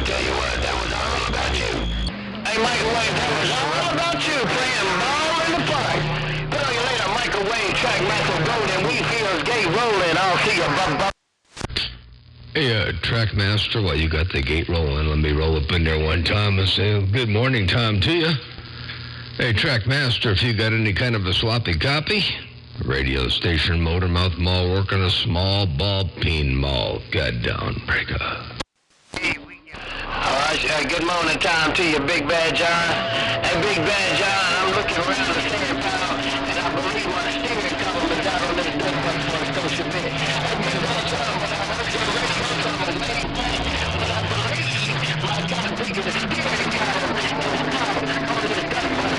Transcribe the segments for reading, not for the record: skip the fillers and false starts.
tell you what, that was all about you. Hey, Michael Wayne, that was all about you playing ball in the park. Put on your later, Michael Wayne, track master golden, we feels gate rolling. I'll see you, bub. Hey, Trackmaster, while you got the gate rolling, let me roll up in there one time and say good morning time to you. Hey, Trackmaster, if you got any kind of a sloppy copy, radio station, Motormouth Mall, working a small ball peen mall. God down, breaker. All right, good morning time to you, Big Bad John. Hey, Big Bad John, I'm looking around the stand pile, and I believe my steering column is out on this dirt bike for a social bit. Hey, Big Bad John, when I heard your radio from a lady back, but I believe my God, taking the steering column is out on this dirt bike.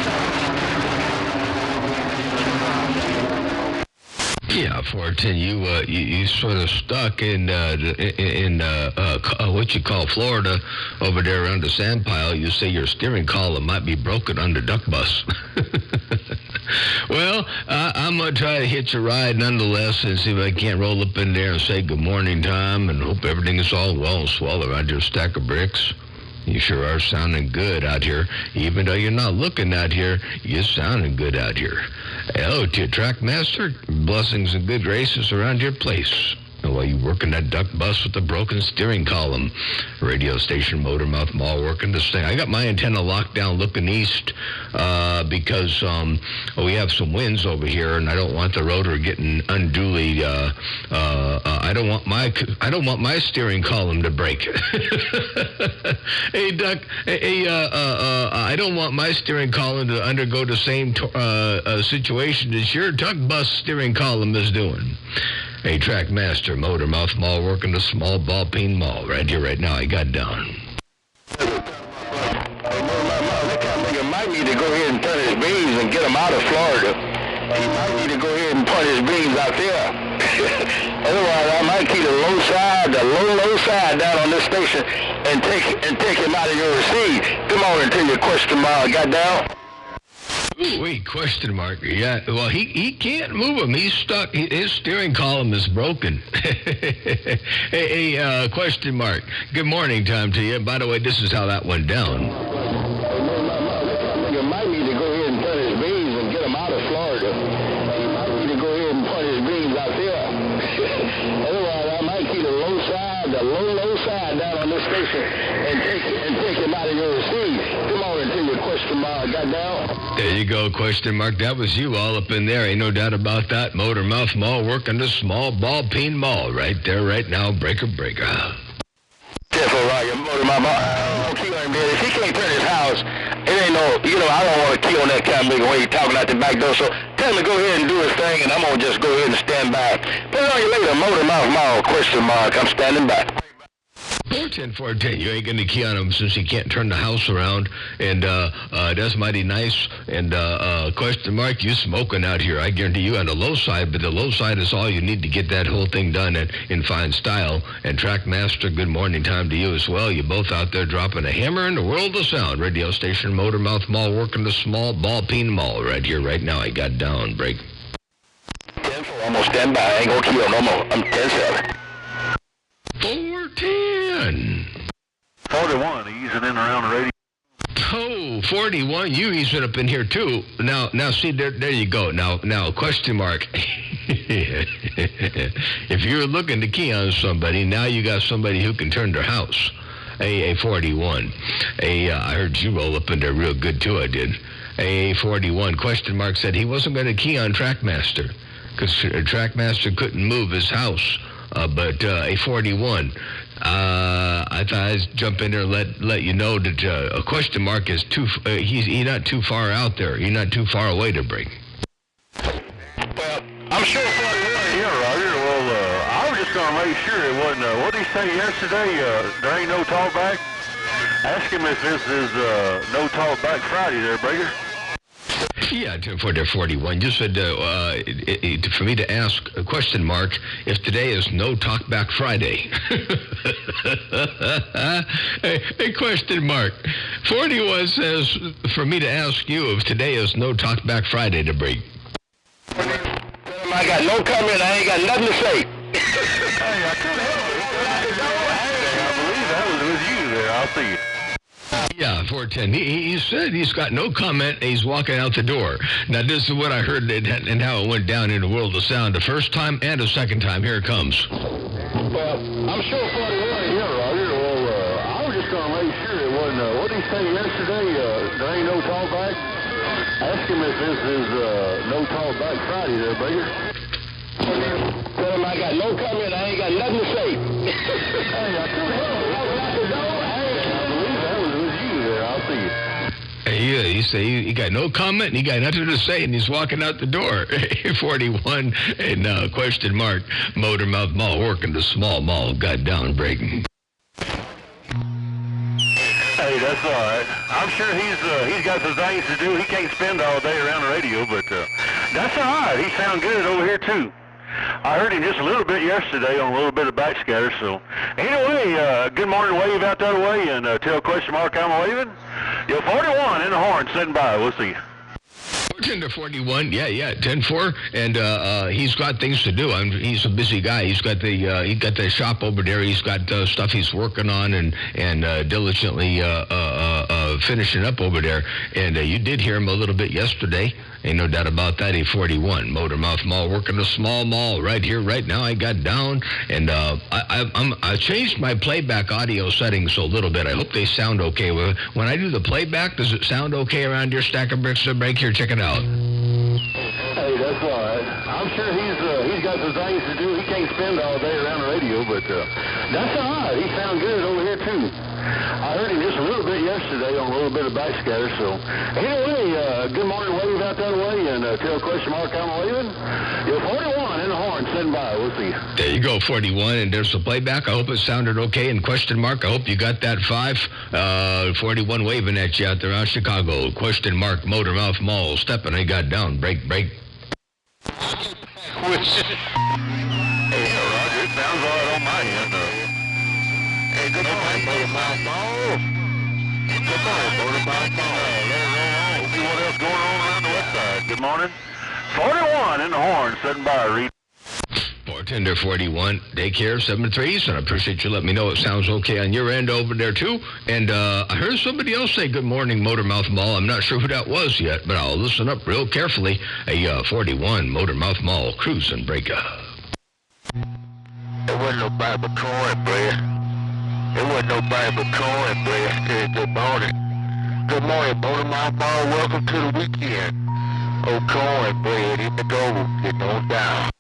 Yeah, 410, you sort of stuck in what you call Florida over there around the sand pile. You say your steering column might be broken on the duck bus. Well, I'm going to try to hitch a ride nonetheless and see if I can't roll up in there and say good morning time and hope everything is all well and swell around your stack of bricks. You sure are sounding good out here. Even though you're not looking out here, you're sounding good out here. Hello to your Trackmaster. Blessings and good graces around your place. And while you working that duck bus with the broken steering column, radio station, Motormouth Mall, working this thing. I got my antenna locked down looking east because we have some winds over here, and I don't want the rotor getting unduly. I don't want my steering column to break. Hey, Duck. I don't want my steering column to undergo the same situation as your duck bus steering column is doing. Hey, Trackmaster, Motormouth Mall, working the small ball peen mall right here, right now. I got down. That kind of nigga might need to go ahead and turn his beans and get him out of Florida. He might need to go ahead and punt his beans out there. Otherwise, I might keep the low side down on this station and take him out of your receipt. Come on until your question mark got down. Ooh, wait, question mark. Yeah, well, he can't move him. He's stuck. His steering column is broken. Hey, question mark. Good morning time to you. By the way, this is how that went down. You might need to go ahead and punt his beans and get him out of Florida. He might need to go ahead and punt his beans out there. Otherwise, I might keep the low side down on this station and take him out of your receipt. Come on until your question mark got down. There you go, question mark. That was you all up in there. Ain't no doubt about that. Motormouth Mall, working the small ball peen mall right there, right now. Breaker. Careful, right, Motormouth Mall. Don't key on him, man. If he can't turn his house, it ain't no, I don't want to key on that kind of nigga when you're talking out the back door. So tell him to go ahead and do his thing, and I'm going to just go ahead and stand by. Put it on you later, Motormouth Mall, question mark. I'm standing by. 410, you ain't going to key on him since he can't turn the house around, and that's mighty nice. And question mark, you smoking out here. I guarantee you on the low side, but the low side is all you need to get that whole thing done in fine style. And Trackmaster, good morning time to you as well. You both out there dropping a hammer in the world of sound. Radio station, Motormouth Mall, working the small ball peen mall right here, right now. I got down, break. 10-4, almost stand by. I ain't going to key on no more. I'm 10-7. 410. 41, easing in around the radio. Oh, 41, you easing up in here too. Now, see, there you go. Now, question mark. If you're looking to key on somebody, now you got somebody who can turn their house. A 41. I heard you roll up in there real good too, I did. A 41, question mark said he wasn't going to key on Trackmaster because Trackmaster couldn't move his house. But a 41, I thought I'd jump in there and let you know that a question mark is he's not too far out there. He's not too far away to break. Well, I'm sure 41. Yeah, Roger. Well, I was just going to make sure it wasn't, what did he say yesterday? There ain't no talkback? Ask him if this is no talkback Friday there, Breaker. Yeah, for the 41. You said for me to ask a question mark if today is no talkback Friday. A question mark. 41 says for me to ask you if today is no talkback Friday to break. I got no comment. I ain't got nothing to say. Hey, I couldn't help it. I believe that was with you there. I I'll see you. Yeah, 410. He said he's got no comment. He's walking out the door. Now, this is what I heard and how it went down in the world of sound. The first time and the second time. Here it comes. Well, I'm sure 41 here, Roger. Well, I was just going to make sure it wasn't, what did he say yesterday? There ain't no callback? Ask him if this is no callback Friday there, Baker. Tell him I got no comment. I ain't got nothing to say. Hey, I told him I was out the door. Hey, I believe that was you there. I'll see you. Yeah, he said he got no comment and he got nothing to say and he's walking out the door. 41 and question mark. Motor Mouth Mall working the small mall. Got down breaking. Hey, that's all right. I'm sure he's got some things to do. He can't spend all day around the radio, but that's all right. He sound good over here too. I heard him just a little bit yesterday on a little bit of backscatter. So anyway, good morning, wave out that way, and tell question mark I'm waving. You're 41 in the horn, sitting by. We'll see you. 10 to 41, yeah, 10-4, and he's got things to do. He's a busy guy. He's got the shop over there. He's got stuff he's working on and diligently finishing up over there. And you did hear him a little bit yesterday. Ain't no doubt about that. He's 41. Motor Mouth Mall working a small mall right here, right now. I got down, and I changed my playback audio settings a little bit. I hope they sound okay. When I do the playback, does it sound okay around your stack of bricks? Break here, check it out. Hey, that's all right. I'm sure he's got some things to do. He can't spend all day around the radio, but that's all right. He sound good over here too. I heard him just a little bit yesterday on a little bit of backscatter. So anyway, good morning, wave out that way, and tell question mark I'm waving. You're 41 in the horn, sitting by. We'll see you. There you go, 41, and there's the playback. I hope it sounded okay. And question mark, I hope you got that 5. 41 waving at you out there out Chicago. Question mark, Motor Mouth Mall. Stepping, I got down. Break. Hey, Roger, it sounds all right on my end. Hey, good morning, Motor Mouth Mall. Good morning, Motor Mouth Mall. We'll see what else going on around the west side. Good morning. 41 in the horn, sitting by, Reed. Bartender 41, daycare 7-3, and I appreciate you letting me know it sounds okay on your end over there too. And I heard somebody else say good morning, Motor Mouth Mall. I'm not sure who that was yet, but I'll listen up real carefully. A 41 Motor Mouth Mall cruising breaker. It wasn't nobody but cornbread. It wasn't nobody but cornbread. Good morning. Good morning, Motor Mouth Mall. Welcome to the weekend. Oh, cornbread in the gold, getting on down.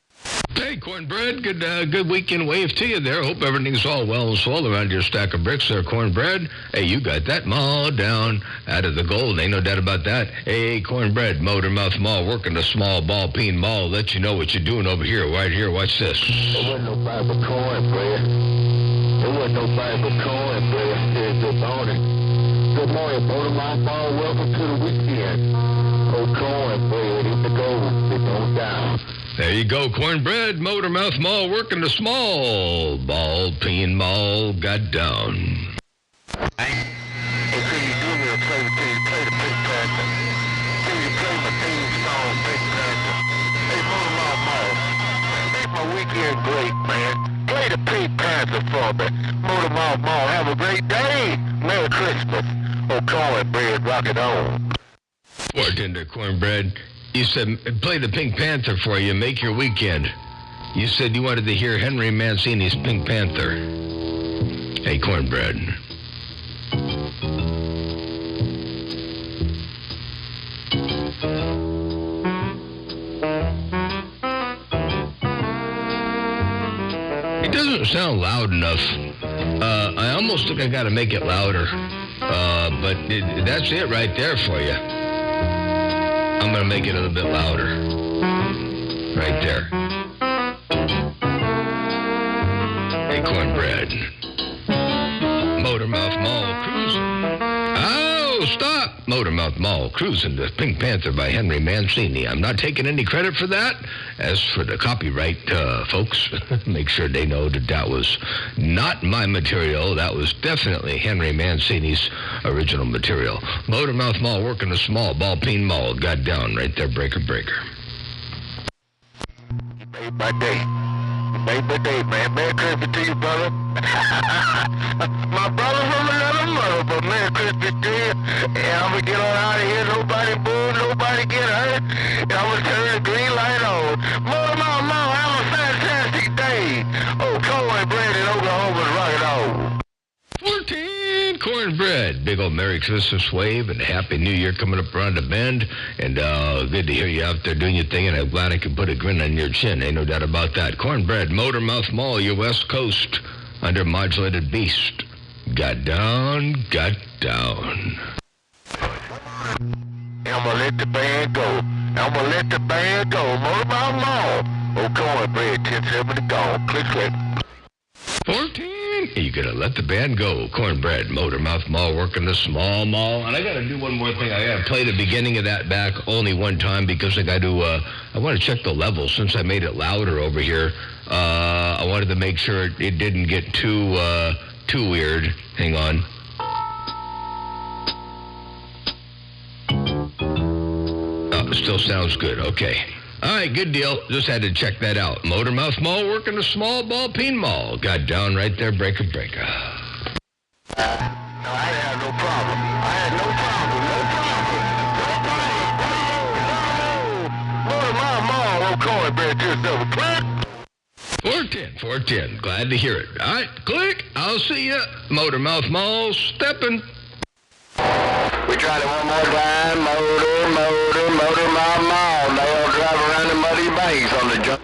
Hey, Cornbread, good weekend wave to you there. Hope everything's all well and swell around your stack of bricks there, Cornbread. Hey, you got that mall down out of the gold. Ain't no doubt about that. Hey, Cornbread, Motor Mouth Mall, working the small ball peen mall. Let you know what you're doing over here, right here. Watch this. It wasn't nobody but cornbread. It wasn't nobody but cornbread. Good morning. Good morning, Motor Mouth Mall. Welcome to the weekend. Oh, cornbread in the gold, getting on down. There you go, Cornbread, Motor Mouth Mall, working the small ball peen mall. Got down. Hey, can you do me a favor? Can you play the Pink Panther? Can you play my theme song, Pink Panther? Hey, Motor Mouth Mall, make my weekend great, man. Play the Pink Panther for me. Motor Mouth Mall, have a great day. Merry Christmas. Oh, cornbread, rock it on. Bartender Cornbread, you said play the Pink Panther for you, make your weekend. You said you wanted to hear Henry Mancini's Pink Panther. Hey, Cornbread. It doesn't sound loud enough. I almost think I got to make it louder. But that's it right there for you. I'm going to make it a little bit louder. Right there. Hey, Cornbread. Motor Mouth Mall cruising. Oh, stop! Motor Mouth Mall cruising the Pink Panther by Henry Mancini. I'm not taking any credit for that. As for the copyright, folks, make sure they know that that was not my material. That was definitely Henry Mancini's original material. Motor Mouth Mall working a small ball peen mall. Got down right there, breaker. You made my day. You made my day, man. Merry Christmas to you, brother. My brother from another mother. Merry Christmas to you. And I'm going to get on out of here. Nobody move, nobody get hurt. And I'm going to turn the green light on. More, have a fantastic day. Oh, cornbread in Oklahoma, rock it on. 14 cornbread. Big old Merry Christmas wave and Happy New Year coming up around the bend. And good to hear you out there doing your thing, and I'm glad I can put a grin on your chin. Ain't no doubt about that. Cornbread, Motormouth Mall, your West Coast, under Modulated Beast. Got down, got down. I'm gonna let the band go. I'm gonna let the band go. Motormouth Mall. Oh, cornbread, 1070 gone. Click, click. 14. You gotta let the band go. Cornbread, Motormouth Mall, working the small mall. And I gotta do one more thing. I gotta play the beginning of that back only one time because I gotta I want to check the level since I made it louder over here. I wanted to make sure it didn't get too weird. Hang on. Oh, it still sounds good. Okay. All right, good deal. Just had to check that out. Motormouth Mall working the small ball peen mall. Got down right there, breaker. No, I had no problem. Motormouth Mall, oh, cornbread, just double click. 410. Glad to hear it. All right, click. I'll see ya. Motormouth Mall stepping. We tried it one more time. Motormouth Mall. They'll drive around the muddy banks on the jump.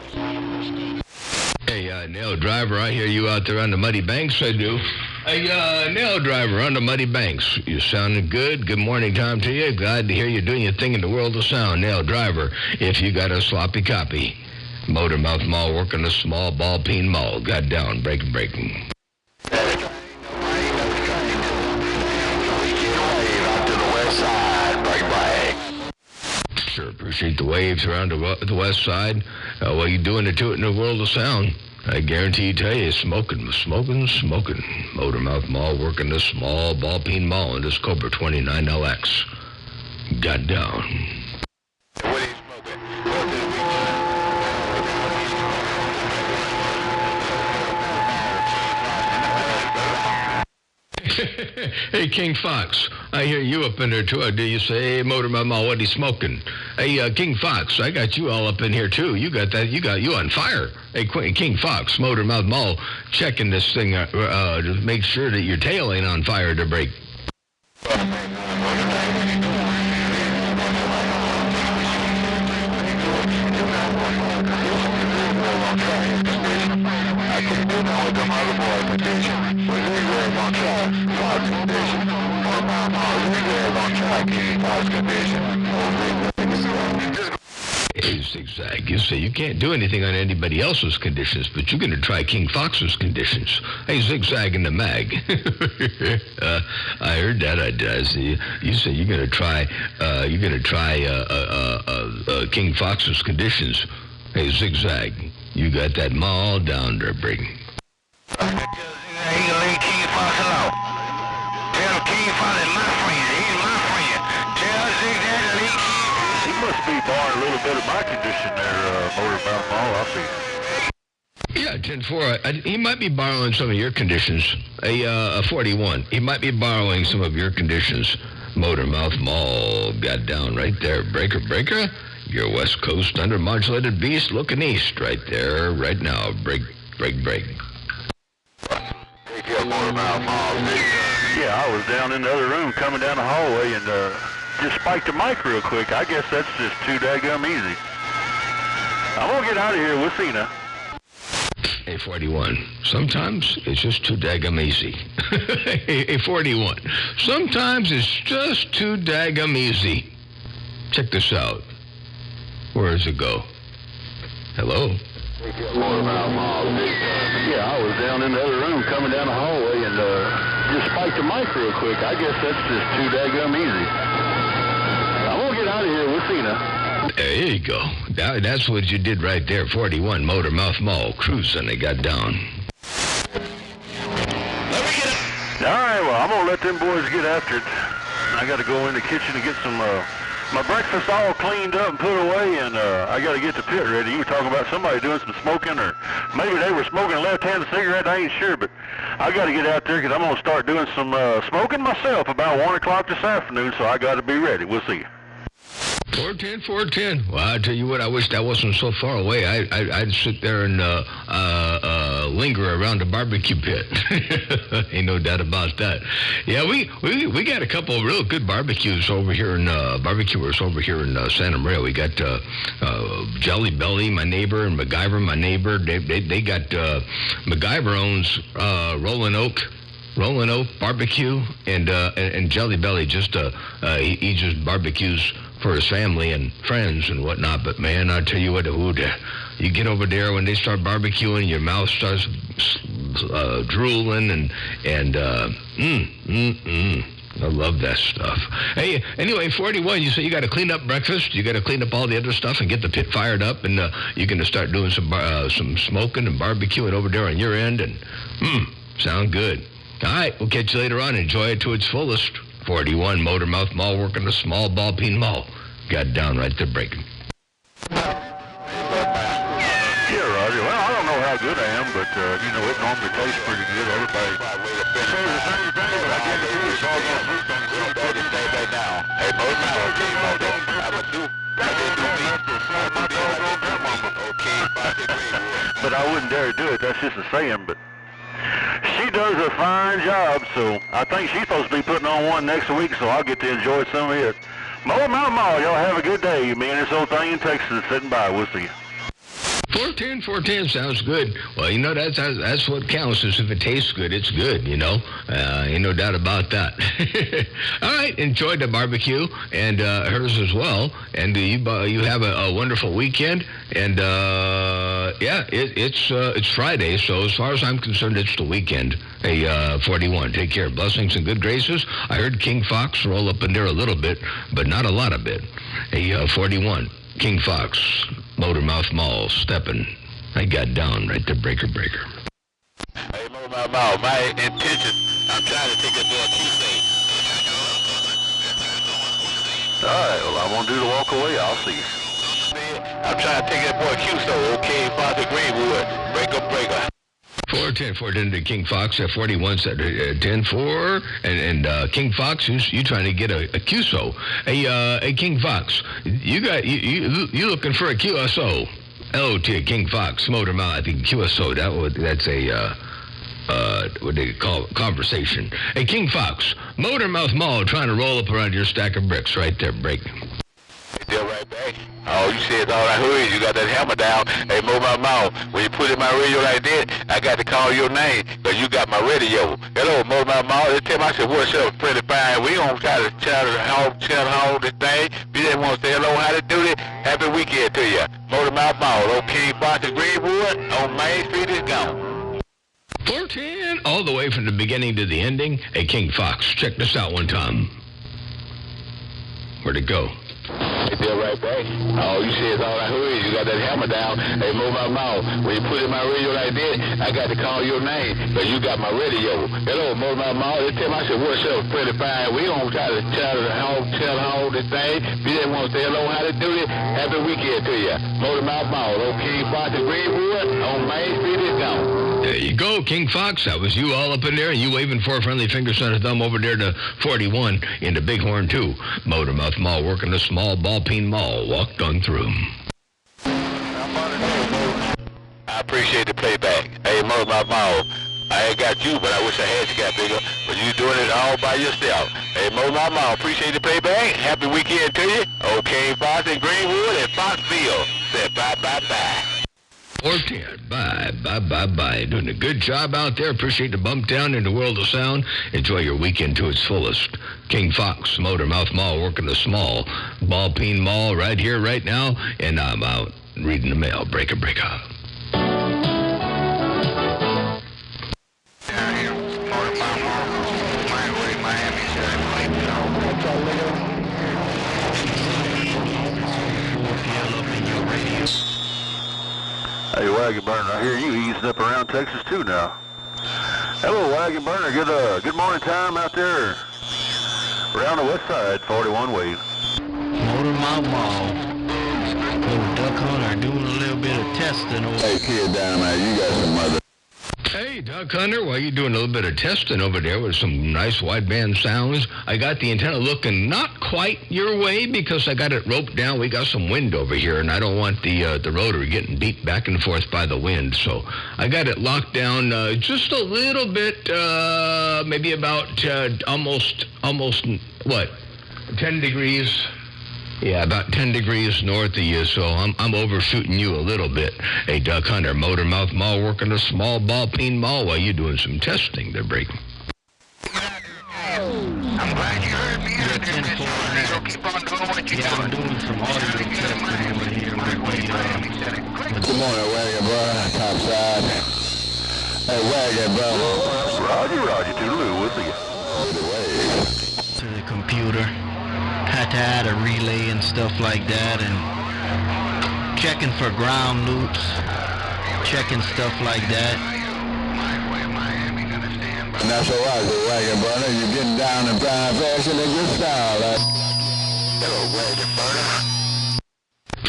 Hey, Nail Driver, I hear you out there on the muddy banks. I do. Hey, Nail Driver on the muddy banks. You sounding good. Good morning time to you. Glad to hear you doing your thing in the world of sound. Nail Driver, if you got a sloppy copy. Motormouth Mall working the small ball peen mall. Got down, breaking. Sure appreciate the waves around the west side. While you're doing it to it in the world of sound. I guarantee you, tell you, smoking. Motormouth Mall working the small ball peen mall in this Cobra 29LX. Got down. What are you smoking? Hey, King Fox, I hear you up in there, too. Do you say, hey, Motormouth Mall, what are you smoking? Hey, King Fox, I got you all up in here, too. You got you on fire. Hey, King Fox, Motormouth Mall, checking this thing to make sure that your tail ain't on fire to break. Hey, Zigzag, you say you can't do anything on anybody else's conditions, but you're going to try King Fox's conditions. Hey, Zigzag in the mag. I heard that. I see. You say you're going to try. King Fox's conditions. Hey, Zigzag, you got that mall down there, Brig. He can leave King Fox alone. Tell King Fox is my friend. He's my friend. Tell Zigzag to leave King. He must be borrowing a little bit of my condition there, Motormouth Mall. I see. Yeah, 10-4. He might be borrowing some of your conditions. A 41. He might be borrowing some of your conditions. Motormouth Mall got down right there. Breaker. Your West Coast under Modulated Beast looking east right there, right now. Break. Yeah, I was down in the other room coming down the hallway and just spiked the mic real quick. I guess that's just too daggum easy. I'm going to get out of here. We'll see now. Hey, 41. Sometimes it's just too daggum easy. Hey, 41. Sometimes it's just too daggum easy. Check this out. Where does it go? Hello? Yeah, I was down in the other room coming down the hallway and just spiked the mic real quick. I guess that's just too daggum easy. I'm going to get out of here. We'll see now. There you go. That's what you did right there. 41 Motormouth Mall. Cruising. They got down. All right, well, I'm going to let them boys get after it. I got to go in the kitchen and get some my breakfast all cleaned up and put away, and I got to get the pit ready. You were talking about somebody doing some smoking, or maybe they were smoking a left-handed cigarette. I ain't sure, but I got to get out there because I'm going to start doing some smoking myself about 1 o'clock this afternoon, so I got to be ready. We'll see you. 410. Well, I tell you what, I wish that wasn't so far away. I'd sit there and linger around the barbecue pit. Ain't no doubt about that. Yeah, we got a couple of real good barbecuers over here in Santa Maria. We got Jelly Belly, my neighbor, and MacGyver, my neighbor. They got MacGyver owns Rolling Oak Barbecue, and Jelly Belly just he just barbecues for his family and friends and whatnot. But man, I tell you what, you get over there when they start barbecuing, your mouth starts drooling and I love that stuff. Hey, anyway, 41, you say you got to clean up breakfast, you got to clean up all the other stuff and get the pit fired up, and you're going to start doing some smoking and barbecuing over there on your end, and sound good. All right, we'll catch you later on. Enjoy it to its fullest. 41, Motormouth Mall, working a small ball peen mall. Got down right to breaking. Yeah, Roger. Well, I don't know how good I am, but, you know, it normally tastes pretty good. Everybody says the same thing, but I guess it's all going to right now. Hey, but I wouldn't dare do it. That's just a saying, but she does a fine job, so I think she's supposed to be putting on one next week, so I'll get to enjoy some of it. Motormouth Mall, y'all have a good day. Me and this old thing in Texas sitting by. We'll see you. 410 sounds good. Well, you know, that's what counts, is if it tastes good, it's good, you know. Ain't no doubt about that. All right, enjoy the barbecue, and hers as well. And you have a wonderful weekend. And, yeah, it's Friday, so as far as I'm concerned, it's the weekend. Hey, 41, take care. Blessings and good graces. I heard King Fox roll up in there a little bit, but not a lot of it. Hey, 41, King Fox, Motormouth Mall, stepping. I got down right to breaker. Hey, Motormouth Mall, my intention, I'm trying to take it to a Tuesday. All right, well, I'm going to do the walk away. I'll see you. I'm trying to take it for a Q-So, okay, Father Greenwood, breaker. 410 to King Fox at 41 said 10-4, and King Fox, you trying to get a QSO. Hey, King Fox, you looking for a QSO? LOT, King Fox, Motormouth, I think QSO, that's a what they call conversation. Hey, King Fox, Motormouth Mall trying to roll up around your stack of bricks right there, break. Still right back. Oh, you said all I heard. You got that hammer down. Hey, Motormouth Mall, when you put in my radio like that, I got to call your name, because you got my radio. Hello, Motormouth Mall. They tell me, I said, what's up, pretty fine? We don't try to tell this thing. We just want to say hello, how to do it. Happy weekend to you. Motormouth Mall, okay, Fox Greenwood on Main Street is gone. 410, all the way from the beginning to the ending. Hey, King Fox, check this out one time. Where'd it go? Hey, still right back. Oh, you said all I heard. You got that hammer down. Hey, Motormouth Mall, when you put in my radio like that, I got to call your name, because you got my radio. Hello, Motormouth Mall. They tell me, I said, what's up, pretty fine? We don't try to tell this thing. We just want to say hello, how to do it. Happy weekend to you. Motormouth Mall, okay, Fox Greenwood on Main Street is gone. There you go, King Fox. That was you all up in there, and you waving four friendly fingers on a thumb over there to 41 in the Bighorn, too. Motormouth Mall, working a small ball peen mall. Walked on through. I appreciate the playback. Hey, Motormouth Mall, I ain't got you, but I wish I had you, got bigger. But you doing it all by yourself. Hey, Motormouth Mall, appreciate the playback. Happy weekend to you. Okay, Fox and Greenwood and Foxville said bye. 410, bye. Doing a good job out there. Appreciate the bump down in the world of sound. Enjoy your weekend to its fullest. King Fox, Motormouth Mall, working the small ball peen mall right here, right now. And I'm out reading the mail. Breaker. Hey, Wagon Burner, I hear you easing up around Texas too now. Hello, Wagon Burner. Good morning time out there around the west side, 41 Wave. Motormouth Mall. Little Duck Hunter doing a little bit of testing over. Hey, kid down there, you got some mother. Hey, Duck Hunter, while you doing a little bit of testing over there with some nice wideband sounds, I got the antenna looking not quite your way because I got it roped down. We got some wind over here, and I don't want the rotor getting beat back and forth by the wind. So I got it locked down just a little bit, maybe about almost, what, 10 degrees? Yeah, about 10 degrees north of you, so I'm overshooting you a little bit. Hey, Duck Hunter, Motormouth Mall working a small ball peen mall while you're doing some testing there, Break. I'm glad you heard me. So keep on doing what you're doing. I'm doing some audio testing over here with Good morning, Wagon Brother, topside. Hey, Wagon Brother. Roger, toodaloo, we'll see you. to the computer. Had to add a relay and stuff like that, and checking for ground loops, checking stuff like that. And that's all right, the Wagon Brother. You're getting down and flying fast in a good style. Hello, Wagon Brother.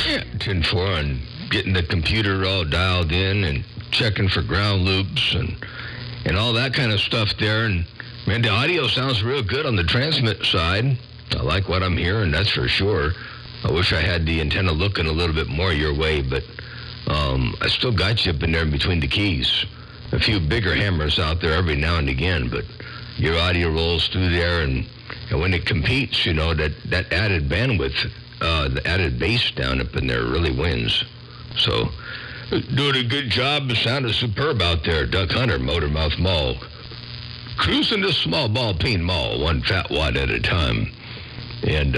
Yeah, 10-4 and getting the computer all dialed in and checking for ground loops and all that kind of stuff there. And, man, the audio sounds real good on the transmit side. I like what I'm hearing, that's for sure. I wish I had the antenna looking a little bit more your way, but I still got you up in there in between the keys. A few bigger hammers out there every now and again, but your audio rolls through there, and when it competes, you know, that added bandwidth, the added bass down up in there really wins. So, doing a good job. It sounded superb out there. Duck Hunter, Motormouth Mall. Cruising the small ball peen mall, one fat wad at a time. And,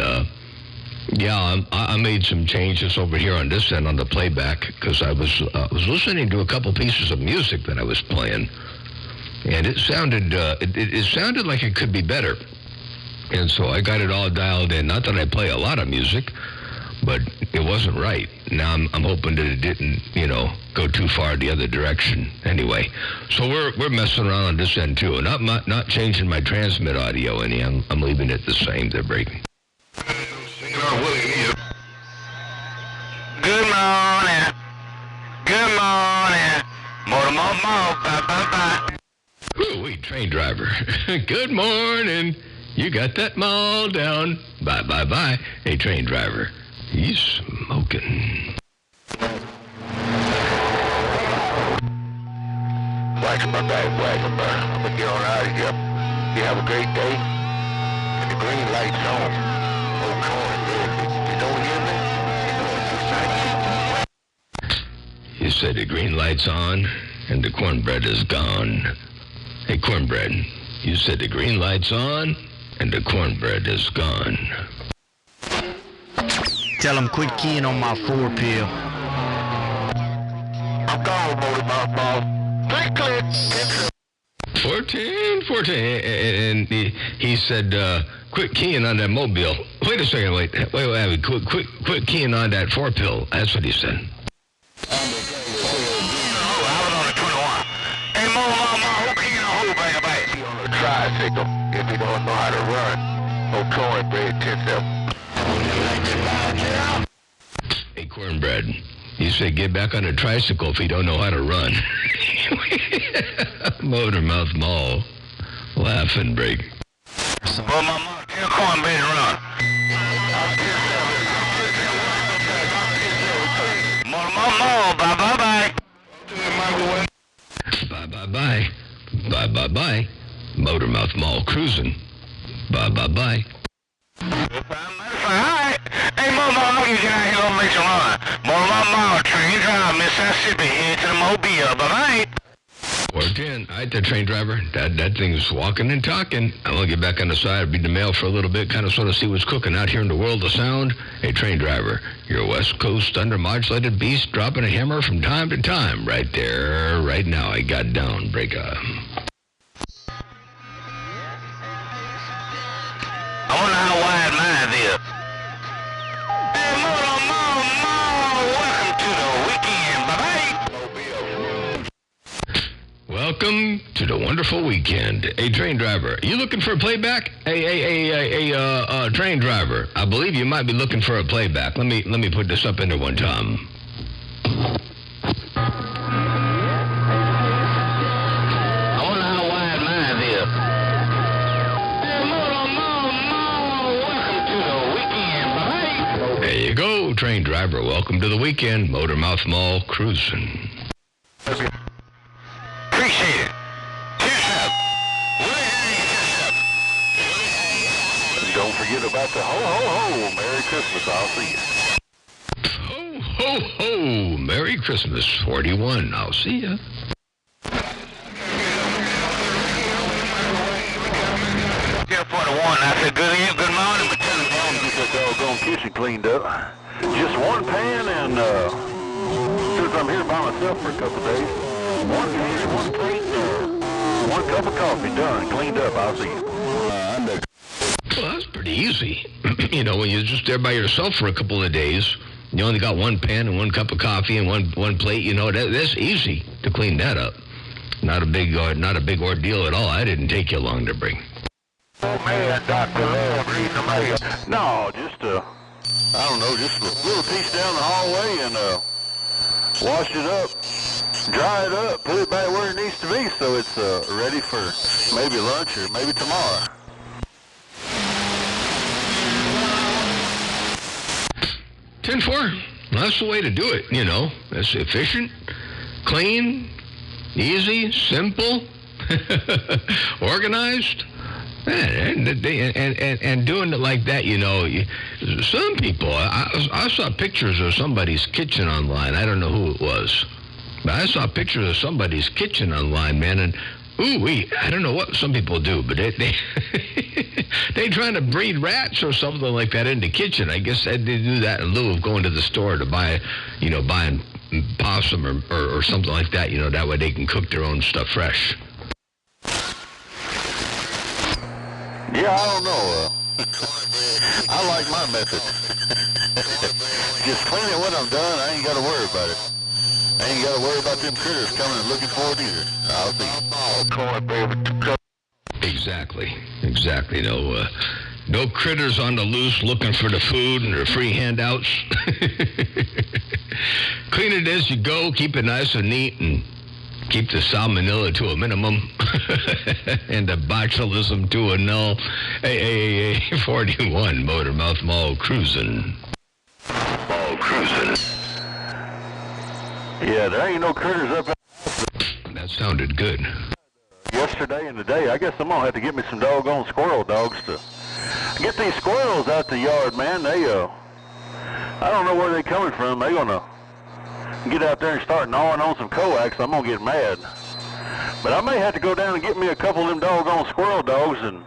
yeah, I made some changes over here on this end on the playback because I was listening to a couple pieces of music that I was playing, and it sounded it sounded like it could be better. And so I got it all dialed in. Not that I play a lot of music, but it wasn't right. Now I'm hoping that it didn't, you know, go too far the other direction. Anyway, so we're messing around on this end too. Not changing my transmit audio any. I'm leaving it the same. They're breaking. Good morning. Good morning. Motormouth Mall. Bye, bye, bye. Ooh-wee, train driver. Good morning. You got that mall down. Bye, bye, bye. Hey, train driver. He's smoking. Wagon Brother. I'm gonna get on out of here. You have a great day. And the green light's on. Oh, come on, you don't hear me? You said the green light's on and the cornbread is gone. Hey, cornbread. You said the green light's on and the cornbread is gone. Tell them quit keying on my 4-pill. I'm gone, Motormouth Mall. Click. 14, and he said, quit keying on that mobile. Wait a second, wait, quit keying on that 4-pill. That's what he said. Tricycle, if you don't know how to run. Oh, cornbread, 10 Hey, cornbread, you say get back on a tricycle if you don't know how to run. Motormouth Mall. Laughing break. Well, my mom, tell cornbread to run. Motormouth Mall. Bye, bye, bye. Bye, bye, bye. Bye, bye, bye. Motormouth Mall cruising. Bye, bye, bye. Alright. Hey, Motormouth Mall, you get out here and make some run. Motormouth Mall, train drive, Mississippi, head to the Mobile. Bye-bye. 410. All right, the train driver. That thing's walking and talking. I'm going to get back on the side, read the mail for a little bit, kind of sort of see what's cooking out here in the world of sound. Hey, train driver, you're a West Coast undermodulated beast dropping a hammer from time to time. Right there, right now, I got down. Break up. I wonder how wide mine is. Hey, Motormouth Mall, welcome to the weekend. Bye-bye. Welcome welcome to the wonderful weekend. Hey, train driver, you looking for a playback? Hey, train driver, I believe you might be looking for a playback. Let me put this up into one time. I wonder how wide mine is. Welcome to the weekend, buddy. There you go, train driver. Welcome to the weekend. Motormouth Mall cruising. Appreciate it. Cheers up. Don't forget about the ho-ho-ho. Merry Christmas. I'll see you. Ho, ho, ho. Merry Christmas, 41. I'll see ya. Yeah, 41. I said good morning, but tell him get that doggone kitchen cleaned up. Just one pan and, since I'm here by myself for a couple days, one pan, one plate, one cup of coffee done, cleaned up. I'll see you. Well, that's pretty easy. You know, when you're just there by yourself for a couple of days, you only got one pan and one cup of coffee and one plate, you know, that's easy to clean that up. Not a big ordeal at all. I didn't take you long to bring. Oh, man, Dr. Love reading the mail. No, just, I don't know, just a little piece down the hallway and, wash it up, dry it up, put it back where it needs to be so it's, ready for maybe lunch or maybe tomorrow. 10-4. That's the way to do it, you know. That's efficient, clean, easy, simple, organized. And doing it like that, you know, some people, I saw pictures of somebody's kitchen online. I don't know who it was. But I saw pictures of somebody's kitchen online, man, and I don't know what some people do, but they trying to breed rats or something like that in the kitchen. I guess they do that in lieu of going to the store to buying possum or something like that, you know, that way they can cook their own stuff fresh. Yeah, I don't know. I like my method. Just clean it when I'm done. I ain't got to worry about it. I ain't got to worry about them critters coming and looking for it either. I'll see. Exactly. No critters on the loose looking for the food and their free handouts. Clean it as you go. Keep it nice and neat and keep the salmonella to a minimum and the botulism to a null. Hey, 41, Motormouth Mall cruising. Yeah, there ain't no critters up there. That sounded good. Yesterday and today, I guess I'm going to have to get me some doggone squirrel dogs to get these squirrels out the yard, man. They, I don't know where they're coming from. They're going to get out there and start gnawing on some coax. I'm going to get mad. But I may have to go down and get me a couple of them doggone squirrel dogs and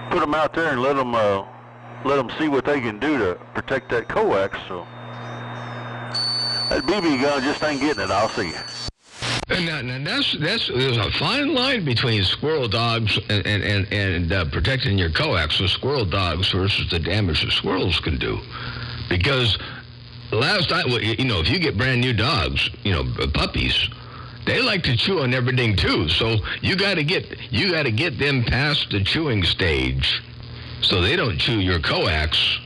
put them out there and let them see what they can do to protect that coax. So that BB gun just ain't getting it. I'll see. And there's a fine line between squirrel dogs and protecting your coax with squirrel dogs versus the damage that squirrels can do. Because last time, you know, if you get brand new dogs, you know, puppies, they like to chew on everything too. So you got to get them past the chewing stage, so they don't chew your coax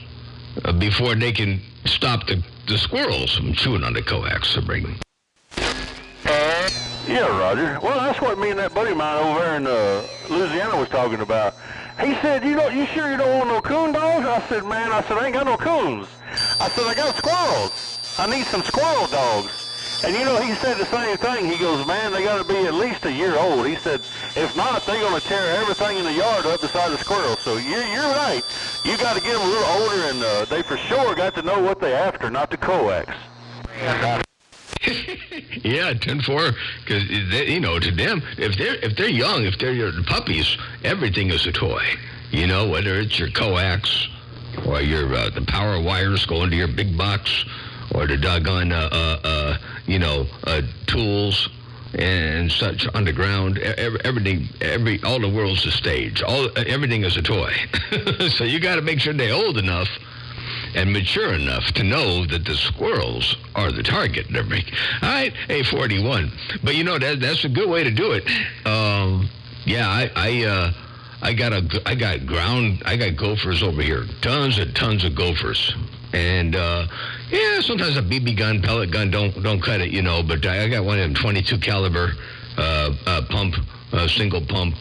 before they can stop the squirrels from chewing on the coax. So bring them. Yeah, Roger. Well, that's what me and that buddy of mine over there in Louisiana was talking about. He said, you sure you don't want no coon dogs? I said, man, I ain't got no coons. I said, I got squirrels. I need some squirrel dogs. And you know, he said the same thing. He goes, man, they got to be at least a year old. He said, if not, they're going to tear everything in the yard up beside the squirrels. So you're right. You got to get them a little older, and they for sure got to know what they're after, not the coax. Yeah, 10-4, because, you know, to them, if they're young, if they're your puppies, everything is a toy. You know, whether it's your coax or your the power wires going to your big box or the doggone, tools and such underground. All the world's a stage. Everything is a toy. So you got to make sure they're old enough and mature enough to know that the squirrels are the target. All right, A41. But you know that's a good way to do it. I got gophers over here. Tons and tons of gophers. And sometimes a BB gun, pellet gun don't cut it, but I got one of them 22 caliber single pump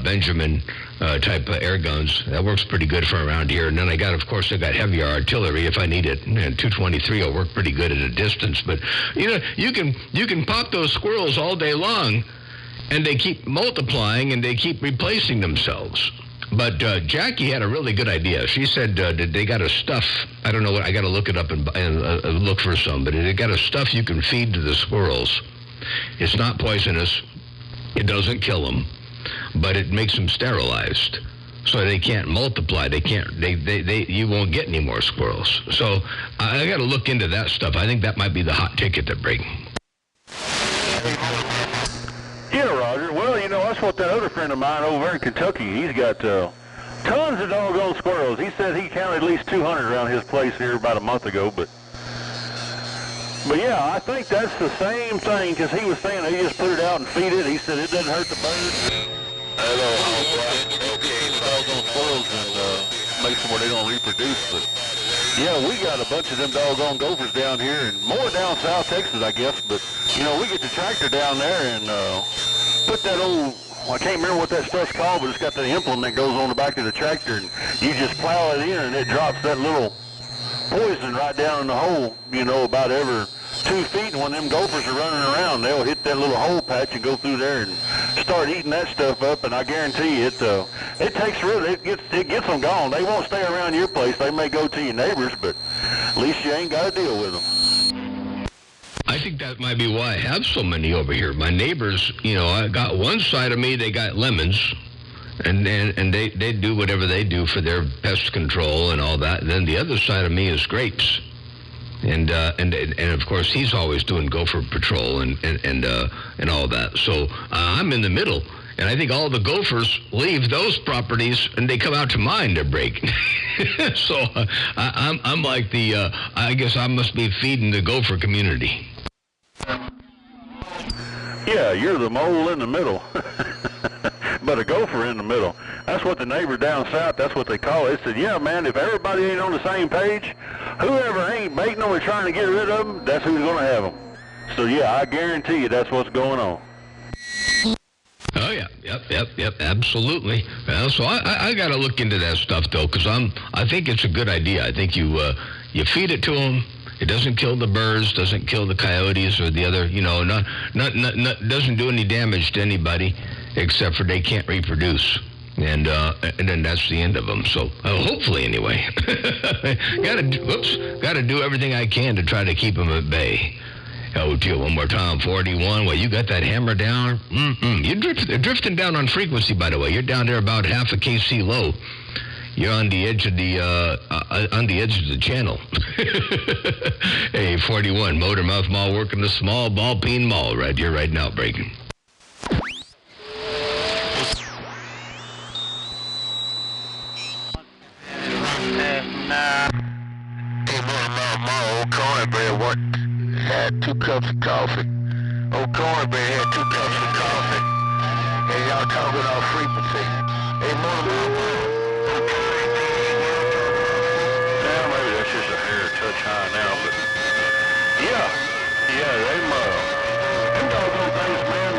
Benjamin type air guns. That works pretty good for around here. And then I got heavier artillery if I need it. And 223 will work pretty good at a distance. But you can pop those squirrels all day long, and they keep multiplying and they keep replacing themselves. But Jackie had a really good idea. She said that they got a stuff. I don't know what. I got to look it up and look for some. But they got a stuff you can feed to the squirrels. It's not poisonous. It doesn't kill them, but it makes them sterilized, so they can't multiply. They can't. You won't get any more squirrels. So I got to look into that stuff. I think that might be the hot ticket to bring. Yeah, Roger. Well, that's what that other friend of mine over there in Kentucky, he's got tons of doggone squirrels. He said he counted at least 200 around his place here about a month ago, but yeah, I think that's the same thing, because he was saying they just put it out and feed it. He said it doesn't hurt the birds. Doggone squirrels and makes them where they don't reproduce, but yeah, we got a bunch of them doggone gophers down here, and more down South Texas, I guess, but we get the tractor down there and put that old, I can't remember what that stuff's called, but it's got the implement that goes on the back of the tractor, and you just plow it in and it drops that little poison right down in the hole, about every 2 feet. And when them gophers are running around, they'll hit that little hole patch and go through there and start eating that stuff up. And I guarantee you, it gets them gone. They won't stay around your place. They may go to your neighbors, but at least you ain't got to deal with them. I think that might be why I have so many over here. My neighbors, I got one side of me, they got lemons. And they do whatever they do for their pest control and all that. And then the other side of me is grapes, and of course he's always doing gopher patrol and all that. So I'm in the middle, and I think all the gophers leave those properties and they come out to mine to break. So I'm like I guess I must be feeding the gopher community. Yeah, you're the mole in the middle. But a gopher in the middle. That's what the neighbor down south, that's what they call it. They said, yeah, man, if everybody ain't on the same page, whoever ain't baiting them or trying to get rid of them, that's who's going to have them. So, yeah, I guarantee you that's what's going on. Oh, yeah. Yep, absolutely. Well, so I got to look into that stuff, though, because I think it's a good idea. I think you feed it to them. It doesn't kill the birds, doesn't kill the coyotes or the other, doesn't do any damage to anybody, except for they can't reproduce. And then that's the end of them. So hopefully, anyway, got to do everything I can to try to keep them at bay. Oh, dear, one more time, 41. Well, you got that hammer down. You're drifting down on frequency, by the way. You're down there about half a KC low. You're on the edge of the channel. Hey, 41, Motor Mouth Mall working the small ball peen mall right here, right now, breaking. Old Cornbread had 2 cups of coffee. Old Cornbread had 2 cups of coffee. And y'all talking off frequency. Hey, Maybe that's just a hair touch high now, but yeah, them doggone things, man.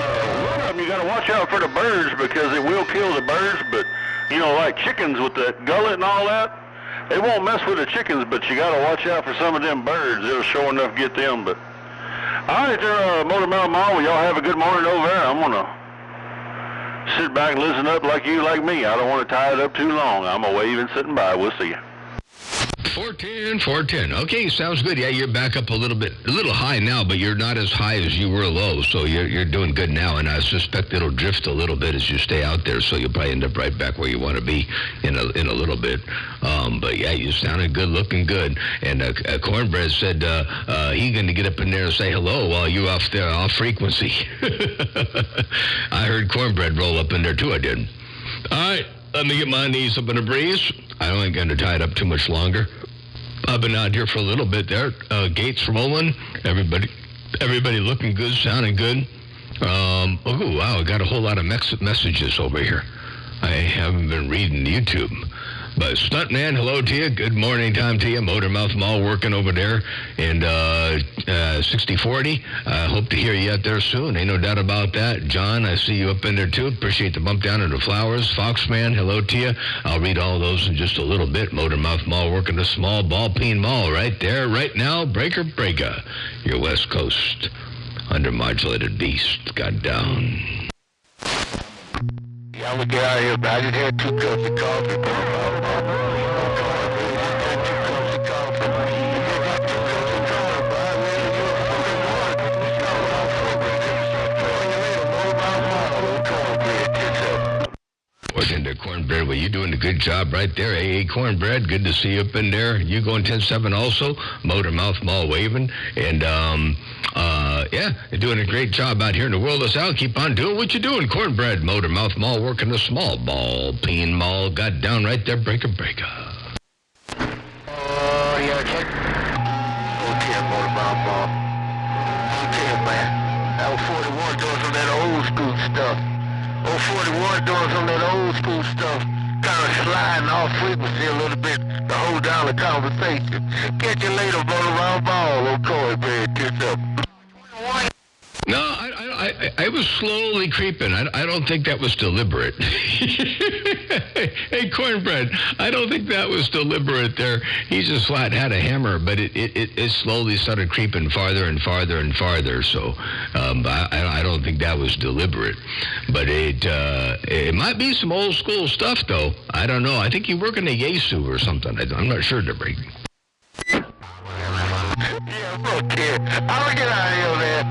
One of them you got to watch out for the birds because it will kill the birds. But like chickens with the gullet and all that, they won't mess with the chickens. But you got to watch out for some of them birds. It'll sure enough get them. But all right, there, Motor Mouth Mall. Well, y'all have a good morning over there. I'm gonna sit back and listen up like you, like me. I don't want to tie it up too long. I'm a waving, sitting by. We'll see you. 410. Okay, sounds good. Yeah, you're back up a little high now, but you're not as high as you were low, so you're doing good now, and I suspect it'll drift a little bit as you stay out there, so you'll probably end up right back where you want to be in a little bit. But yeah, you sounded good, looking good. And Cornbread said he's going to get up in there and say hello while you're off there, off frequency. I heard Cornbread roll up in there too, I did. All right, let me get my knees up in a breeze. I ain't going to tie it up too much longer. I've been out here for a little bit there. Gates rolling. Everybody looking good, sounding good. Oh, wow, I got a whole lot of messages over here. I haven't been reading YouTube. But Stuntman, hello to you. Good morning time to you. Motormouth Mall working over there. And 6040, I hope to hear you out there soon. Ain't no doubt about that. John, I see you up in there too. Appreciate the bump down in the flowers. Foxman, hello to you. I'll read all those in just a little bit. Motormouth Mall working the small ball peen mall right there, right now. Breaker. Your West Coast undermodulated beast got down. Yeah, I'm gonna get out of here, but I just had 2 cups of coffee. Into Cornbread, well, you're doing a good job right there. AA Cornbread, good to see you up in there. You going 10-7 also. Motormouth Mall waving. And, yeah, you're doing a great job out here in the world of sound. Keep on doing what you're doing. Cornbread, Motormouth Mall working the small ball. Peen Mall got down right there. Breaker. Yeah, check. Okay, Motormouth Mall. Okay, man. That was 41 doing some of that old school stuff. 41 doing some of that old school stuff, kind of sliding off frequency a little bit to hold down the conversation. Catch you later, Motormouth Mall. Okay, man, kiss up. No, I was slowly creeping. I don't think that was deliberate. Hey, Cornbread, I don't think that was deliberate there. He just flat had a hammer, but it slowly started creeping farther and farther and farther. So I don't think that was deliberate. But it might be some old school stuff, though. I don't know. I think you work in a Yesu or something. I'm not sure, Debris. Yeah, look here. I'll get out of here, man.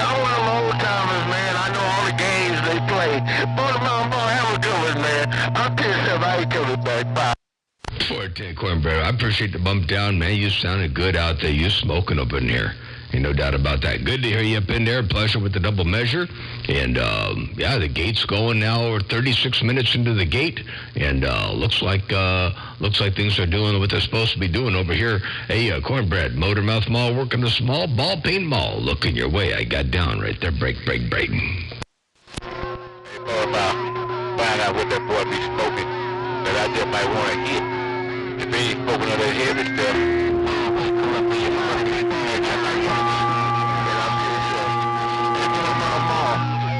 I'm one of them old timers, man. I know all the games they play. Motormouth Mall, have a good one, man. I'm pissed off. I ain't coming back. Bye. Forte Cornbread, I appreciate the bump down, man. You sounded good out there. You smoking up in here. Ain't no doubt about that. Good to hear you up in there. Pleasure with the double measure. And, yeah, the gate's going now. We're 36 minutes into the gate. And looks like things are doing what they're supposed to be doing over here. Hey, Cornbread, Motormouth Mall working the small ball peen mall. Looking your way. I got down right there. Break. Hey, Motormouth, find out what that boy be smoking that I just might want to hit. If he ain't smoking all that heavy stuff.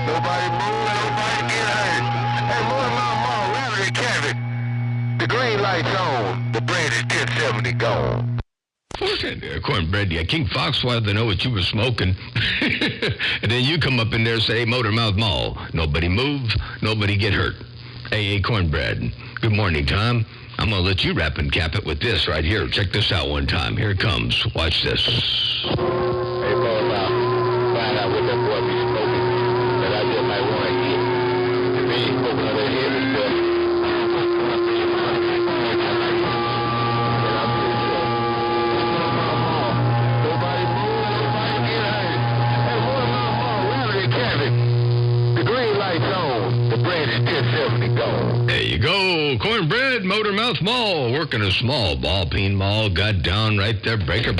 Nobody move, nobody get hurt. Hey, Motormouth Mall, Lavender Cabin. The green light's on. The bread is 1070 gone. Cornbread, yeah, King Fox wanted to know what you were smoking. And then you come up in there and say, hey, Motormouth Mall, nobody move, nobody get hurt. Hey, Cornbread, good morning, Tom. I'm going to let you wrap and cap it with this right here. Check this out one time. Here it comes. Watch this. Hey, Motormouth, find out what that boy be smoking that I just might want to hit. If he ain't smoking all that heavy stuff. Nobody move, nobody get hurt. Hey, Motormouth Mall, Lavender Cabin. The green light's on. The bread is 1070 gone. There you go. Cornbread, Motormouth Mall, working a small ball peen mall. Got down right there. Breaker.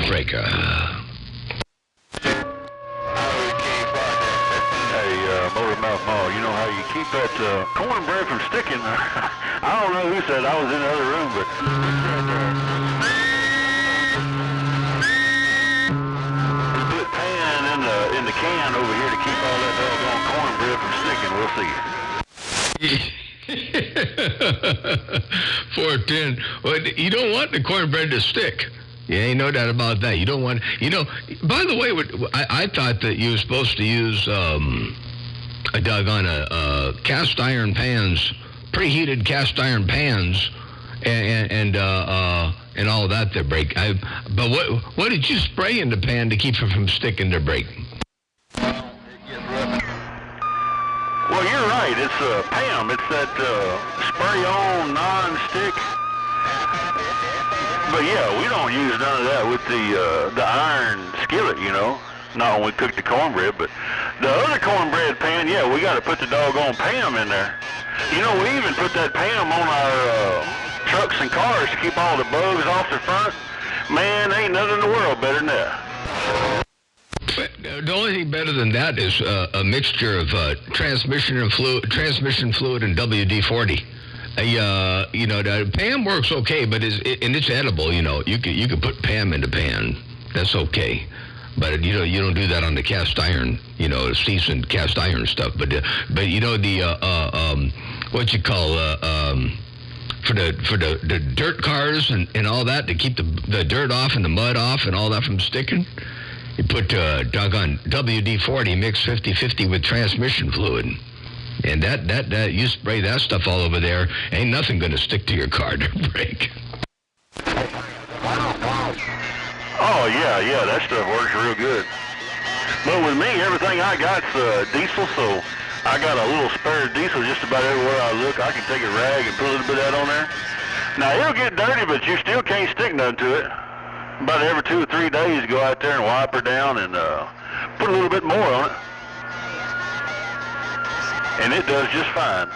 Motormouth Mall, you know how you keep that cornbread from sticking? I don't know who said I was in the other room, but put pan in the can over here to keep all that doggone cornbread from sticking. We'll see. 410. Well, you don't want the cornbread to stick. Yeah, ain't no doubt about that. You don't want, by the way, I thought that you were supposed to use a doggone cast iron pans, preheated cast iron pans, and all of that to break. But what did you spray in the pan to keep it from sticking to break? Well, you're right. It's PAM. It's that spray-on non-stick. But yeah, we don't use none of that with the iron skillet, Not when we cook the cornbread, but the other cornbread pan, yeah, we got to put the doggone PAM in there. We even put that PAM on our trucks and cars to keep all the bugs off the front. Man, ain't nothing in the world better than that. The only thing better than that is a mixture of transmission fluid and WD-40. The Pam works okay, but it's edible. You can put Pam in the pan. That's okay. But you don't do that on the cast iron, seasoned cast iron stuff. But what you call for the dirt cars and all that, to keep the dirt off and the mud off and all that from sticking, you put doggone WD-40 mixed 50-50 with transmission fluid. And that you spray that stuff all over there, ain't nothing going to stick to your car to break. Oh, yeah, that stuff works real good. But with me, everything I got's diesel, so I got a little spare diesel just about everywhere I look. I can take a rag and put a little bit of that on there. Now, it'll get dirty, but you still can't stick nothing to it. About every 2 or 3 days, go out there and wipe her down and put a little bit more on it. And it does just fine.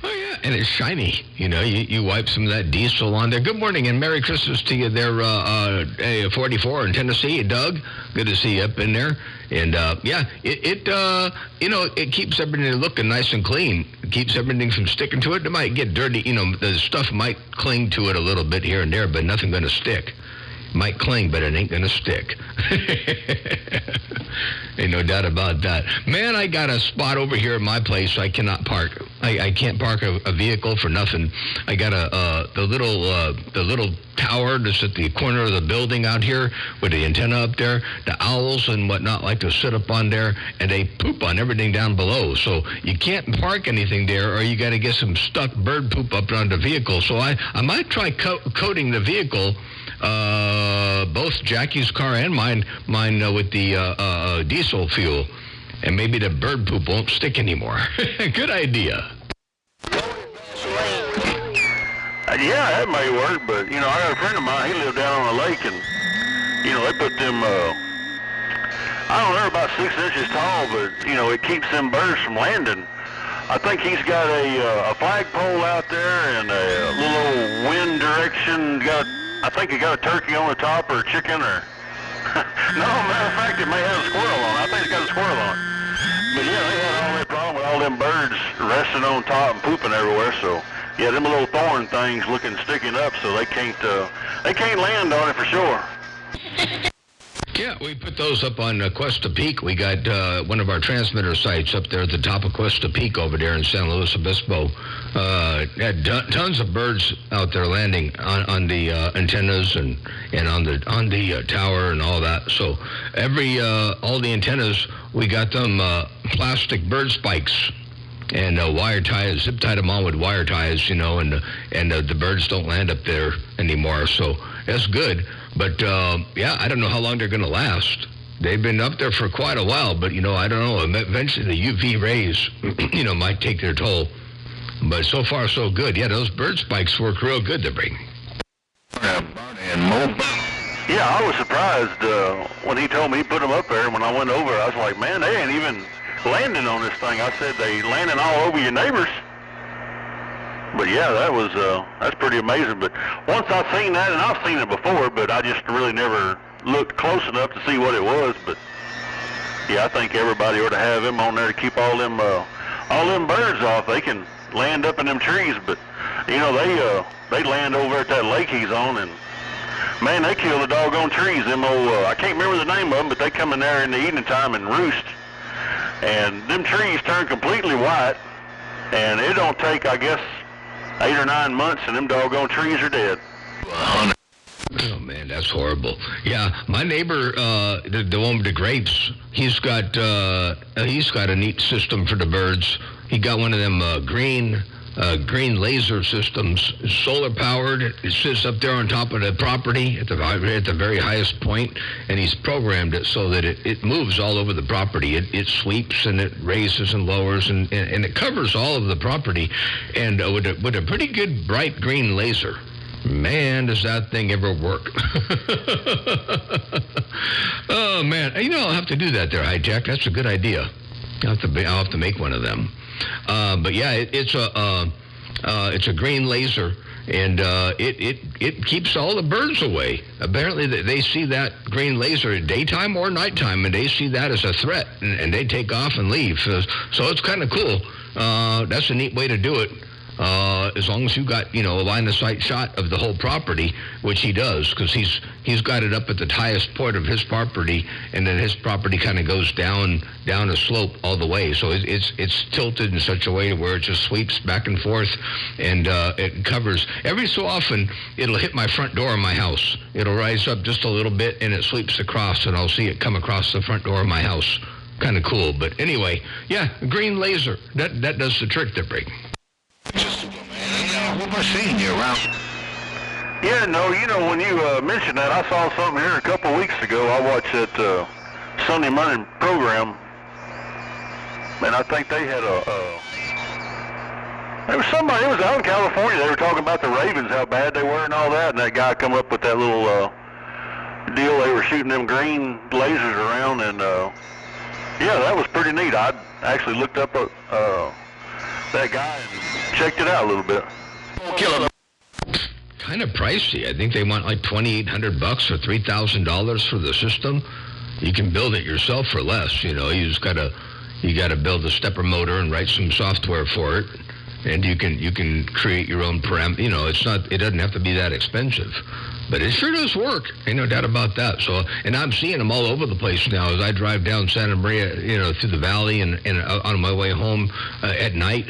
Oh, yeah, and it's shiny. You wipe some of that diesel on there. Good morning and Merry Christmas to you there, 44 in Tennessee. Doug, good to see you up in there. And, it keeps everything looking nice and clean. It keeps everything from sticking to it. It might get dirty. The stuff might cling to it a little bit here and there, but nothing going to stick. Might cling, but it ain't going to stick. Ain't no doubt about that. Man, I got a spot over here at my place I cannot park. I can't park a vehicle for nothing. I got the little tower that's at the corner of the building out here with the antenna up there. The owls and whatnot like to sit up on there, and they poop on everything down below. So you can't park anything there, or you got to get some stuck bird poop up on the vehicle. So I might try coating the vehicle, both Jackie's car and mine with the diesel fuel, and maybe the bird poop won't stick anymore. Good idea. Yeah, that may work, but, I got a friend of mine, he lived down on the lake, and, they put them, I don't know, they're about 6 inches tall, but, it keeps them birds from landing. I think he's got a flagpole out there and a little old wind direction. I think he got a turkey on the top or a chicken or... No, matter of fact, it may have a squirrel on it. I think it's got a squirrel on it. But yeah, they had all that problem with all them birds resting on top and pooping everywhere, so... Yeah, them little thorn things sticking up, so they can't land on it for sure. Yeah, we put those up on Cuesta Peak. We got one of our transmitter sites up there at the top of Cuesta Peak over there in San Luis Obispo. Had tons of birds out there landing on the antennas and on the tower and all that. So all the antennas, we got them plastic bird spikes. And wire ties, zip tied them on with wire ties, and the birds don't land up there anymore. So that's good. But, I don't know how long they're going to last. They've been up there for quite a while, but, I don't know. Eventually the UV rays, might take their toll. But so far, so good. Yeah, those bird spikes work real good to bring. Yeah, I was surprised when he told me he put them up there. When I went over, I was like, man, they ain't even... landing on this thing. I said they landing all over your neighbors. But yeah, that's pretty amazing. But once I seen that, and I've seen it before, but I just really never looked close enough to see what it was. But yeah, I think everybody ought to have them on there to keep all them birds off. They can land up in them trees, but they land over at that lake he's on, and man, they kill the doggone trees. Them old I can't remember the name of them, but they come in there in the evening time and roost. And them trees turn completely white, and it don't take, I guess, 8 or 9 months, and them doggone trees are dead. Oh, man, that's horrible. Yeah, my neighbor, the one with the grapes, he's got a neat system for the birds. He got one of them green laser systems, solar powered. It sits up there on top of the property at the very highest point, and he's programmed it so that it moves all over the property. It sweeps and it raises and lowers and it covers all of the property, and with a pretty good bright green laser. Man, does that thing ever work? Oh man, I'll have to do that there, High Tech. That's a good idea. I'll have to make one of them. But yeah, it's It's a green laser, and it keeps all the birds away. Apparently, they see that green laser at daytime or nighttime, and they see that as a threat, and they take off and leave. So it's kind of cool. That's a neat way to do it. As long as you got, a line-of-sight shot of the whole property, which he does, because he's got it up at the highest point of his property, and then his property kind of goes down a slope all the way. So it's tilted in such a way where it just sweeps back and forth, and it covers. Every so often, it'll hit my front door of my house. It'll rise up just a little bit, and it sweeps across, and I'll see it come across the front door of my house. Kind of cool. But anyway, yeah, green laser. That does the trick, that break. What am I seeing you around? Yeah, no, when you mentioned that, I saw something here a couple of weeks ago. I watched that Sunday morning program, and I think they had there was somebody, it was out in California, they were talking about the Ravens, how bad they were and all that, and that guy come up with that little deal. They were shooting them green lasers around, and yeah, that was pretty neat. I actually looked up that guy and checked it out a little bit. Kind of pricey. I think they want like $2,800 or $3,000 for the system. You can build it yourself for less. You just gotta build a stepper motor and write some software for it, and you can create your own parameter. It doesn't have to be that expensive, but it sure does work. Ain't no doubt about that. So, and I'm seeing them all over the place now as I drive down Santa Maria, through the valley and on my way home at night.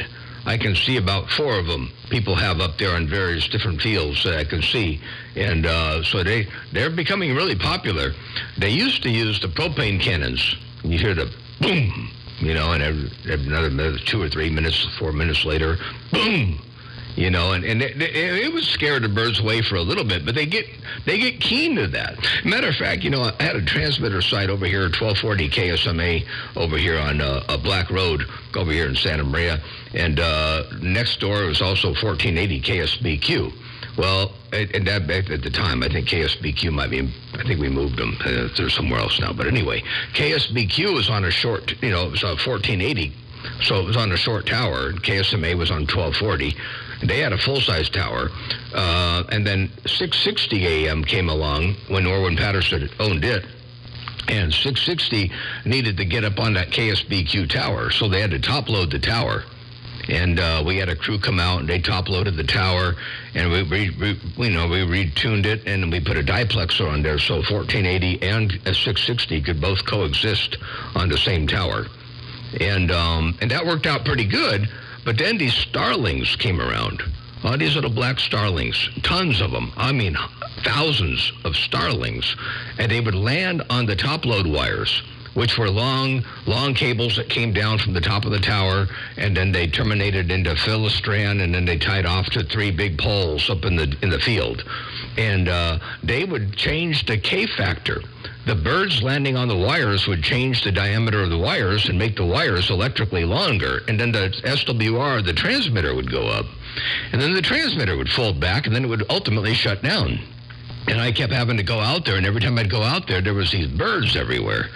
I can see about 4 of them people have up there on various different fields that I can see. And so they're becoming really popular. They used to use the propane cannons. You hear the boom, and every another 2 or 3 minutes, 4 minutes later, boom. And it would scare the birds away for a little bit, but they get keen to that. Matter of fact, I had a transmitter site over here, 1240 KSMA, over here on Black Road, over here in Santa Maria, and next door was also 1480 KSBQ. Well, at the time, I think KSBQ I think we moved them. They're somewhere else now. But anyway, KSBQ was on a short, it was on 1480, so it was on a short tower. KSMA was on 1240. They had a full-size tower, and then 660 AM came along when Norwin Patterson owned it, and 660 needed to get up on that KSBQ tower, so they had to top-load the tower. And we had a crew come out, and they top-loaded the tower, and we retuned it, and we put a diplexer on there, so 1480 and 660 could both coexist on the same tower. And that worked out pretty good. But then these starlings came around. All these little black starlings, tons of them. I mean, thousands of starlings. And they would land on the top load wires, which were long cables that came down from the top of the tower, and then they terminated into filastran, and then they tied off to 3 big poles up in the field. And they would change the K factor. The birds landing on the wires would change the diameter of the wires and make the wires electrically longer. And then the SWR, the transmitter, would go up. And then the transmitter would fold back, and then it would ultimately shut down. And I kept having to go out there, and every time I'd go out there was these birds everywhere.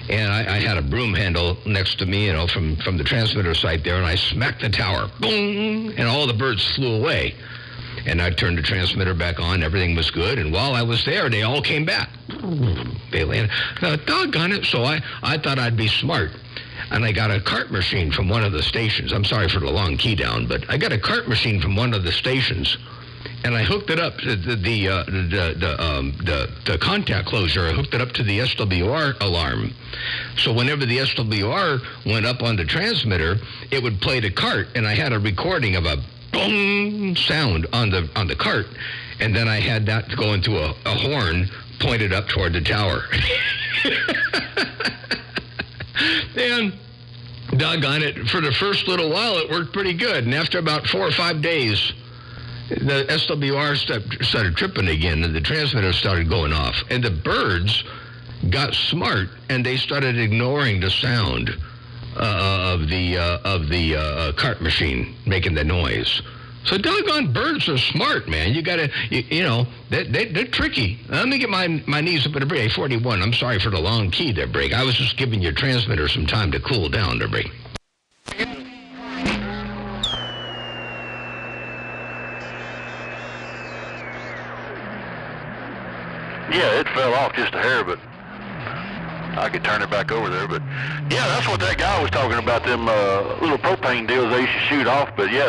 And I had a broom handle next to me, from the transmitter site there, and I smacked the tower. Boom! And all the birds flew away. And I turned the transmitter back on. Everything was good. And while I was there, they all came back. They landed. Doggone it. So I thought I'd be smart. And I got a cart machine from one of the stations. I'm sorry for the long key down, but I got a cart machine from one of the stations. And I hooked it up to the contact closure. I hooked it up to the SWR alarm. So whenever the SWR went up on the transmitter, it would play the cart. And I had a recording of a boom sound on the cart, and then I had that go into a horn pointed up toward the tower. And doggone it, for the first little while it worked pretty good, and after about 4 or 5 days, the SWR started tripping again, and the transmitter started going off, and the birds got smart, and they started ignoring the sound of the cart machine making the noise. So doggone birds are smart, man. You gotta, they're tricky. Let me get my knees up at a break. 41. I'm sorry for the long key there, break. I was just giving your transmitter some time to cool down there, break. Yeah, it fell off just a hair, but I could turn it back over there. But yeah, that's what that guy was talking about, them little propane deals they used to shoot off. But yeah,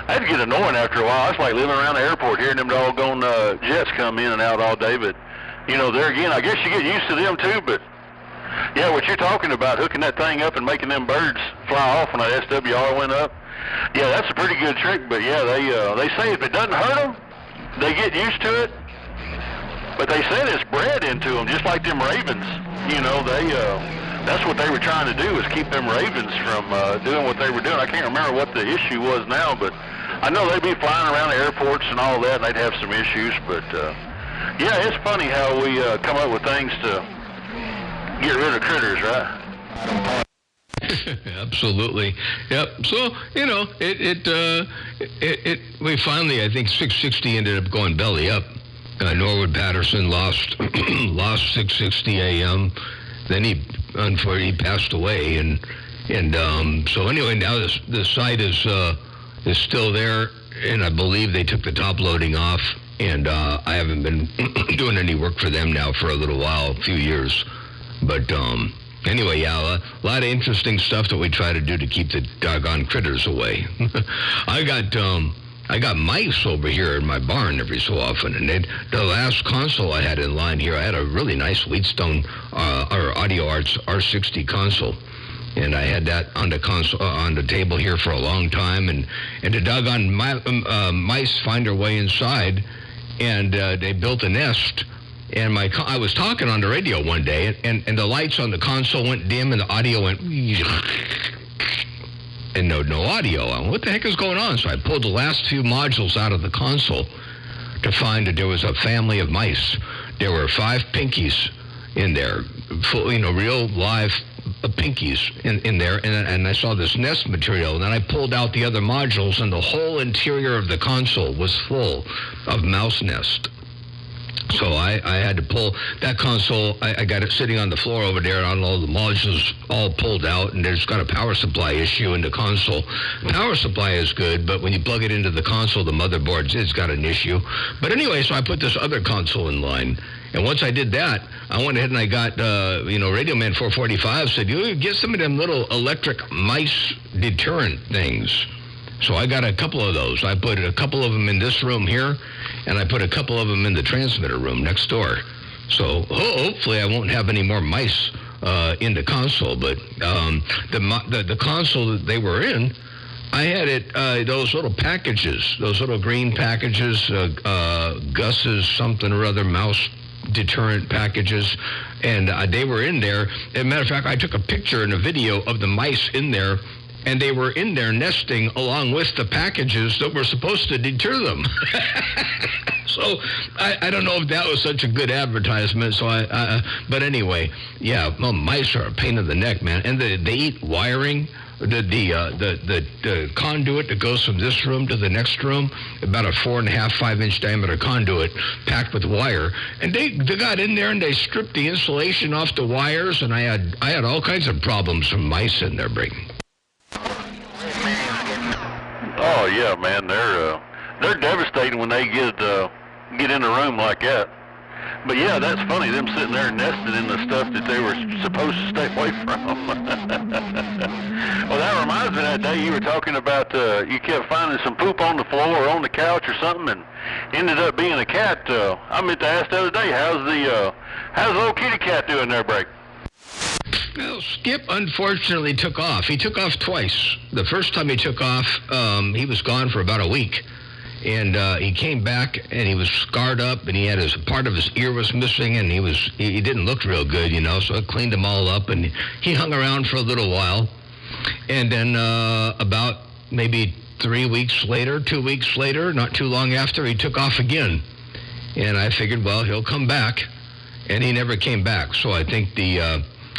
that'd get annoying after a while. It's like living around the airport, hearing them doggone jets come in and out all day. But you know, there again, I guess you get used to them too. But yeah, what you're talking about, hooking that thing up and making them birds fly off when that SWR went up, yeah, that's a pretty good trick. But yeah, they say if it doesn't hurt them, they get used to it. But they said it's bred into them, just like them ravens. You know, that's what they were trying to do, is keep them ravens from doing what they were doing. I can't remember what the issue was now, but I know they'd be flying around the airports and all that, and they'd have some issues. But yeah, it's funny how we come up with things to get rid of critters, right? Absolutely. Yep. So, you know, we finally, I think 660 ended up going belly up. Norwood Patterson lost 660 a.m. Then he passed away, and so anyway, now the site is still there, and I believe they took the top loading off, and I haven't been doing any work for them now for a little while, a few years, but anyway, yeah, a lot of interesting stuff that we try to do to keep the doggone critters away. I got mice over here in my barn every so often, and the last console I had in line here, I had a really nice Wheatstone or Audio Arts R60 console, and I had that on the console on the table here for a long time, and the doggone mice find their way inside, and they built a nest. And I was talking on the radio one day, and the lights on the console went dim, and the audio went. And no audio. What the heck is going on? So I pulled the last few modules out of the console to find that there was a family of mice. There were 5 pinkies in there, full, you know, real live pinkies in there, and I saw this nest material, and then I pulled out the other modules, and the whole interior of the console was full of mouse nest. So I had to pull that console. I got it sitting on the floor over there, and all the modules all pulled out, and there's got a power supply issue in the console. Power supply is good, but when you plug it into the console, the motherboard, it's got an issue. But anyway, so I put this other console in line, and once I did that, I went ahead and I got, Radio Man 445 said, you get some of them little electric mice deterrent things. So I got a couple of those. I put a couple of them in this room here, and I put a couple of them in the transmitter room next door. So hopefully I won't have any more mice in the console. But the console that they were in, I had it those little packages, those little green packages, Gus's something or other mouse deterrent packages, and they were in there. As a matter of fact, I took a picture and a video of the mice in there, and they were in there nesting along with the packages that were supposed to deter them. So I don't know if that was such a good advertisement. So but anyway, yeah, well, mice are a pain in the neck, man, and they eat wiring. The conduit that goes from this room to the next room, about a 4.5, 5-inch diameter conduit packed with wire, and they got in there and they stripped the insulation off the wires, and I had all kinds of problems from mice in there, Brady. Oh yeah, man, they're devastating when they get in a room like that. But yeah, that's funny, them sitting there nested in the stuff that they were supposed to stay away from. Well, that reminds me of that day you were talking about, you kept finding some poop on the floor or on the couch or something, and ended up being a cat. I meant to ask the other day, how's the little kitty cat doing there, Break? Well, Skip unfortunately took off. He took off twice. The first time he took off, he was gone for about a week. And he came back, and he was scarred up, and he had part of his ear was missing, and he didn't look real good, so I cleaned him all up, and he hung around for a little while. And then about maybe 2 weeks later, not too long after, he took off again. And I figured, well, he'll come back, and he never came back. So I think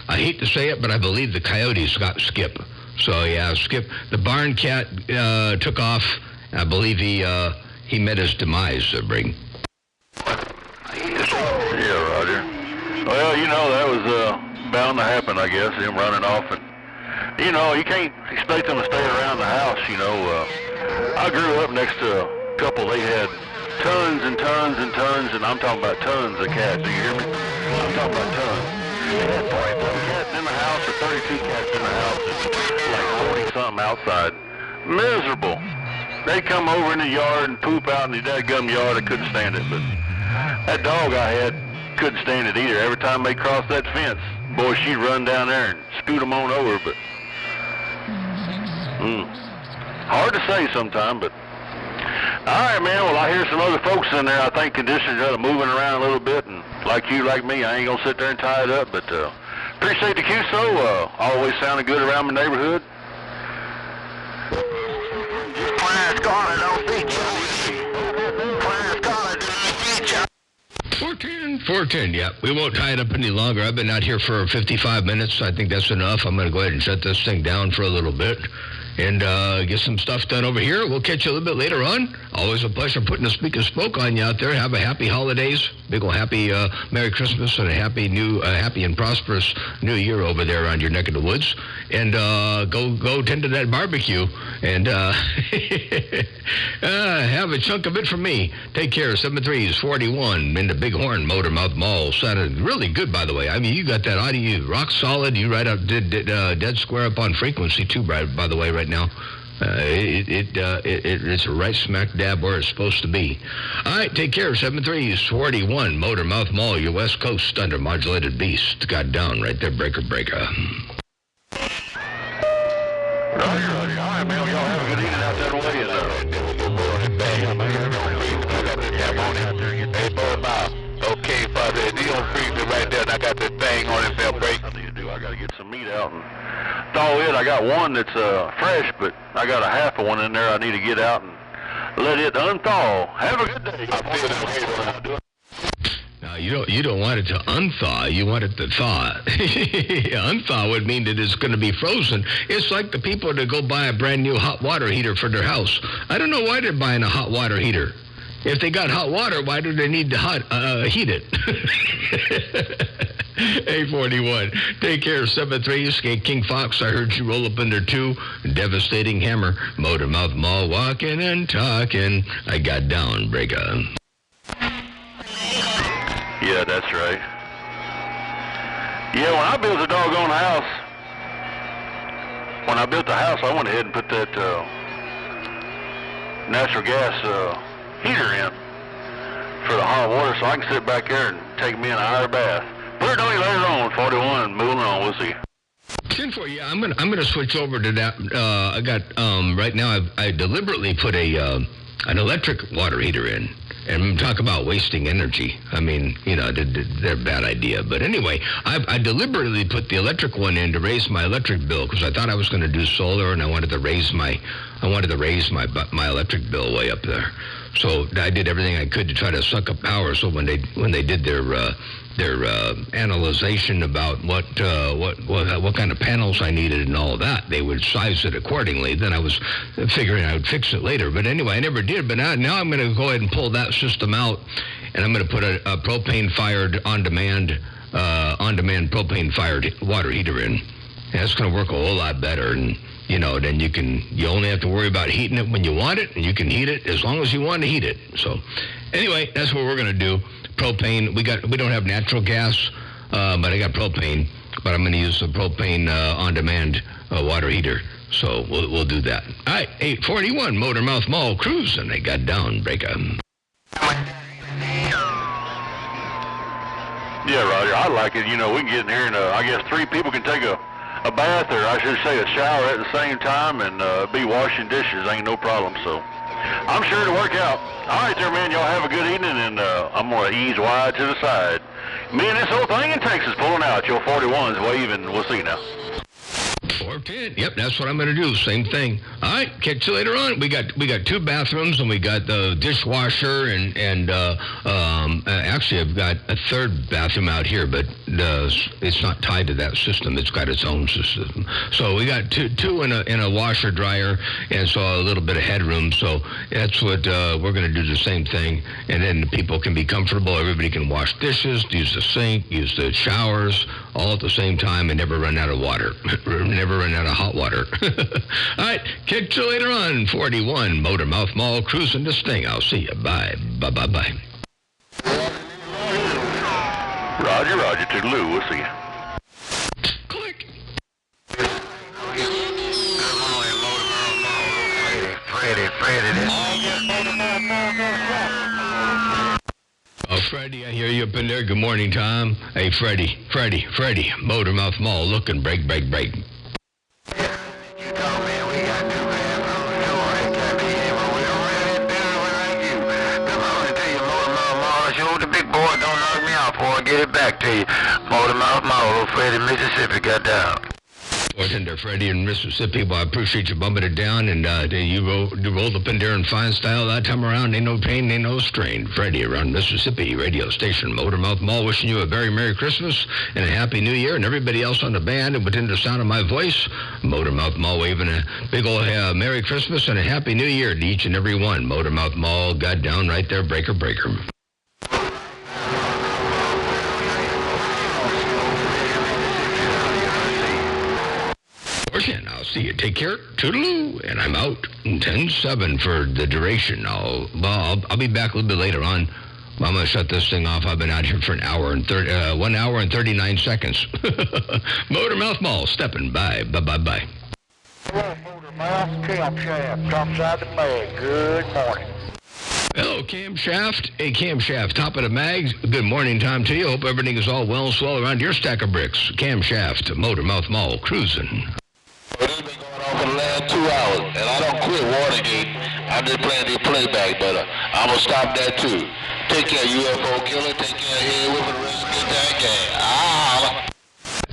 I hate to say it, but I believe the coyotes got Skip. So yeah, Skip, the barn cat took off. I believe he met his demise, Brig. Yeah, Roger. Well, that was bound to happen, I guess, him running off. And, you can't expect them to stay around the house, I grew up next to a couple, they had tons and tons and tons, and I'm talking about tons of cats. Do you hear me? I'm talking about tons. They had 44 cats in the house or 32 cats in the house, and like 40-something outside. Miserable. They come over in the yard and poop out in the dadgum yard. I couldn't stand it, but that dog I had couldn't stand it either. Every time they crossed that fence, boy, she'd run down there and scoot them on over, but hard to say sometime, but all right, man. Well, I hear some other folks in there. I think conditions are moving around a little bit, and like you, like me, I ain't gonna sit there and tie it up, but appreciate the QSO. Always sounding good around my neighborhood. Clarence Garner, don't feature. Clarence Garner, don't feature. 410, yeah. We won't tie it up any longer. I've been out here for 55 minutes. I think that's enough. I'm going to go ahead and shut this thing down for a little bit and get some stuff done over here. We'll catch you a little bit later on. Always a pleasure putting a speak and spoke on you out there. Have a happy holidays. Big ol' happy Merry Christmas and a happy and prosperous New Year over there around your neck of the woods. And go tend to that barbecue and have a chunk of it from me. Take care. 7-3s-41 in the Bighorn Motormouth Mall. Sounded really good, by the way. I mean, you got that audio rock solid. You right up dead square up on frequency too, by the way, right now. It's right smack dab where it's supposed to be. All right, take care. 7-3s-41 Motormouth Mall, your West Coast under modulated beast. Got down right there, breaker. Roger. All right, man. Y'all have a good evening out that way. Okay, Father, he on freezer right there, and I got this thing on his belt break. I got to get some meat out and thaw it. I got one that's fresh, but I got a half of one in there I need to get out and let it unthaw. Have a good day. I feel it. Now, you don't want it to unthaw. You want it to thaw. Unthaw would mean that it's going to be frozen. It's like the people that go buy a brand new hot water heater for their house. I don't know why they're buying a hot water heater. If they got hot water, why do they need to heat it? 841. Take care. 7-3. King Fox, I heard you roll up in there too. Devastating Hammer. Motormouth Mall, walking and talking. I got down, breaker. Yeah, that's right. Yeah, when I built the doggone house, I went ahead and put that natural gas heater in for the hot water so I can sit back there and take me an hour bath. Put it on you later on, 41, moving on, we'll see. 10-4, yeah, I'm gonna switch over to that. I got, right now, I deliberately put an electric water heater in. And talk about wasting energy. I mean, they're a bad idea. But anyway, I deliberately put the electric one in to raise my electric bill because I thought I was going to do solar and I wanted to raise my electric bill way up there. So I did everything I could to try to suck up power. So when they did their analyzation about what kind of panels I needed and all of that, they would size it accordingly. Then I was figuring I would fix it later. But anyway, I never did. But now I'm going to go ahead and pull that system out, and I'm going to put a propane-fired on-demand propane-fired water heater in. And that's going to work a whole lot better. And then you only have to worry about heating it when you want it, and you can heat it as long as you want to heat it. So anyway, that's what we're going to do. Propane, we don't have natural gas, but I got propane, but I'm going to use the propane on-demand water heater. So we'll do that. All right, 841 Motormouth Mall cruising. They got down, breaker. Yeah, Roger, I like it. We can get in here and I guess 3 people can take a bath, or I should say a shower at the same time, and be washing dishes. Ain't no problem, so I'm sure it'll work out. All right there, man, y'all have a good evening, and I'm going to ease wide to the side. Me and this old thing in Texas pulling out. Your 41's waving. We'll see now. 410. Yep, that's what I'm going to do. Same thing. All right, catch you later on. We got 2 bathrooms, and we got the dishwasher, and actually I've got a 3rd bathroom out here, but it's not tied to that system. It's got its own system. So we got two in a washer dryer, and so a little bit of headroom. So that's what we're going to do, the same thing, and then the people can be comfortable. Everybody can wash dishes, use the sink, use the showers, all at the same time, and never run out of water. Never run out of hot water. All right, catch you later on. 41 Motormouth Mall, cruising to Sting. I'll see you. Bye. Bye. Roger, toodaloo, we'll see you. Click. Freddie, I hear you up in there. Good morning, Tom. Hey, Freddie. Motormouth Mall, looking, break. Get it back to you. Motormouth Mall, Freddie, Mississippi, got down. Bartender Freddie in Mississippi, well, I appreciate you bumping it down, and you rolled up in there in fine style that time around. Ain't no pain, ain't no strain. Freddie around Mississippi radio station, Motormouth Mall, wishing you a very Merry Christmas and a Happy New Year, and everybody else on the band and within the sound of my voice, Motormouth Mall waving a big old Merry Christmas and a Happy New Year to each and every one. Motormouth Mall got down right there, breaker. I'll see you. Take care. Toodaloo. And I'm out. 10-7 for the duration. I'll be back a little bit later on. I'm going to shut this thing off. I've been out here for 1 hour and 39 seconds. Motormouth Mall, stepping by. Bye. Hello, Motormouth, Camshaft, topside the mag. Good morning. Hello, Camshaft. Hey, Camshaft, top of the mags. Good morning time to you. Hope everything is all well and swell around your stack of bricks. Camshaft, Motormouth Mall, cruising. But it's been going on for the last 2 hours, and I don't quit Watergate. I'm just playing the playback, but I'm going to stop that too. Take care, UFO killer. Take care, Head Whip, and the rest of the good gang.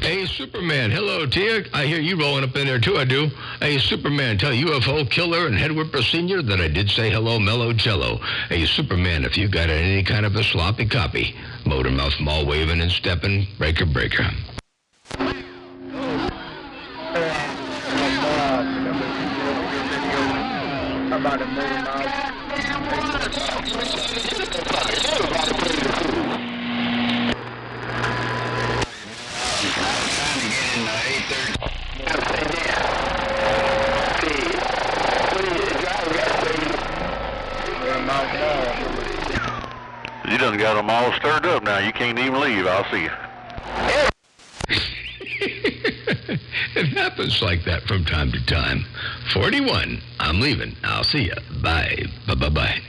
Hey, Superman. Hello to you. I hear you rolling up in there too, I do. Hey, Superman, tell UFO Killer and Head Whipper Senior that I did say hello, Mellow Jello. Hey, Superman, if you got any kind of a sloppy copy, Motormouth Mall waving and stepping, breaker. About a Motormouth. You done got them all stirred up now. You can't even leave. I'll see you. It happens like that from time to time. 41. I'm leaving. I'll see you. Bye. Bye.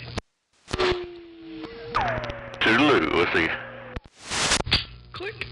Toodaloo. We'll see you. Click.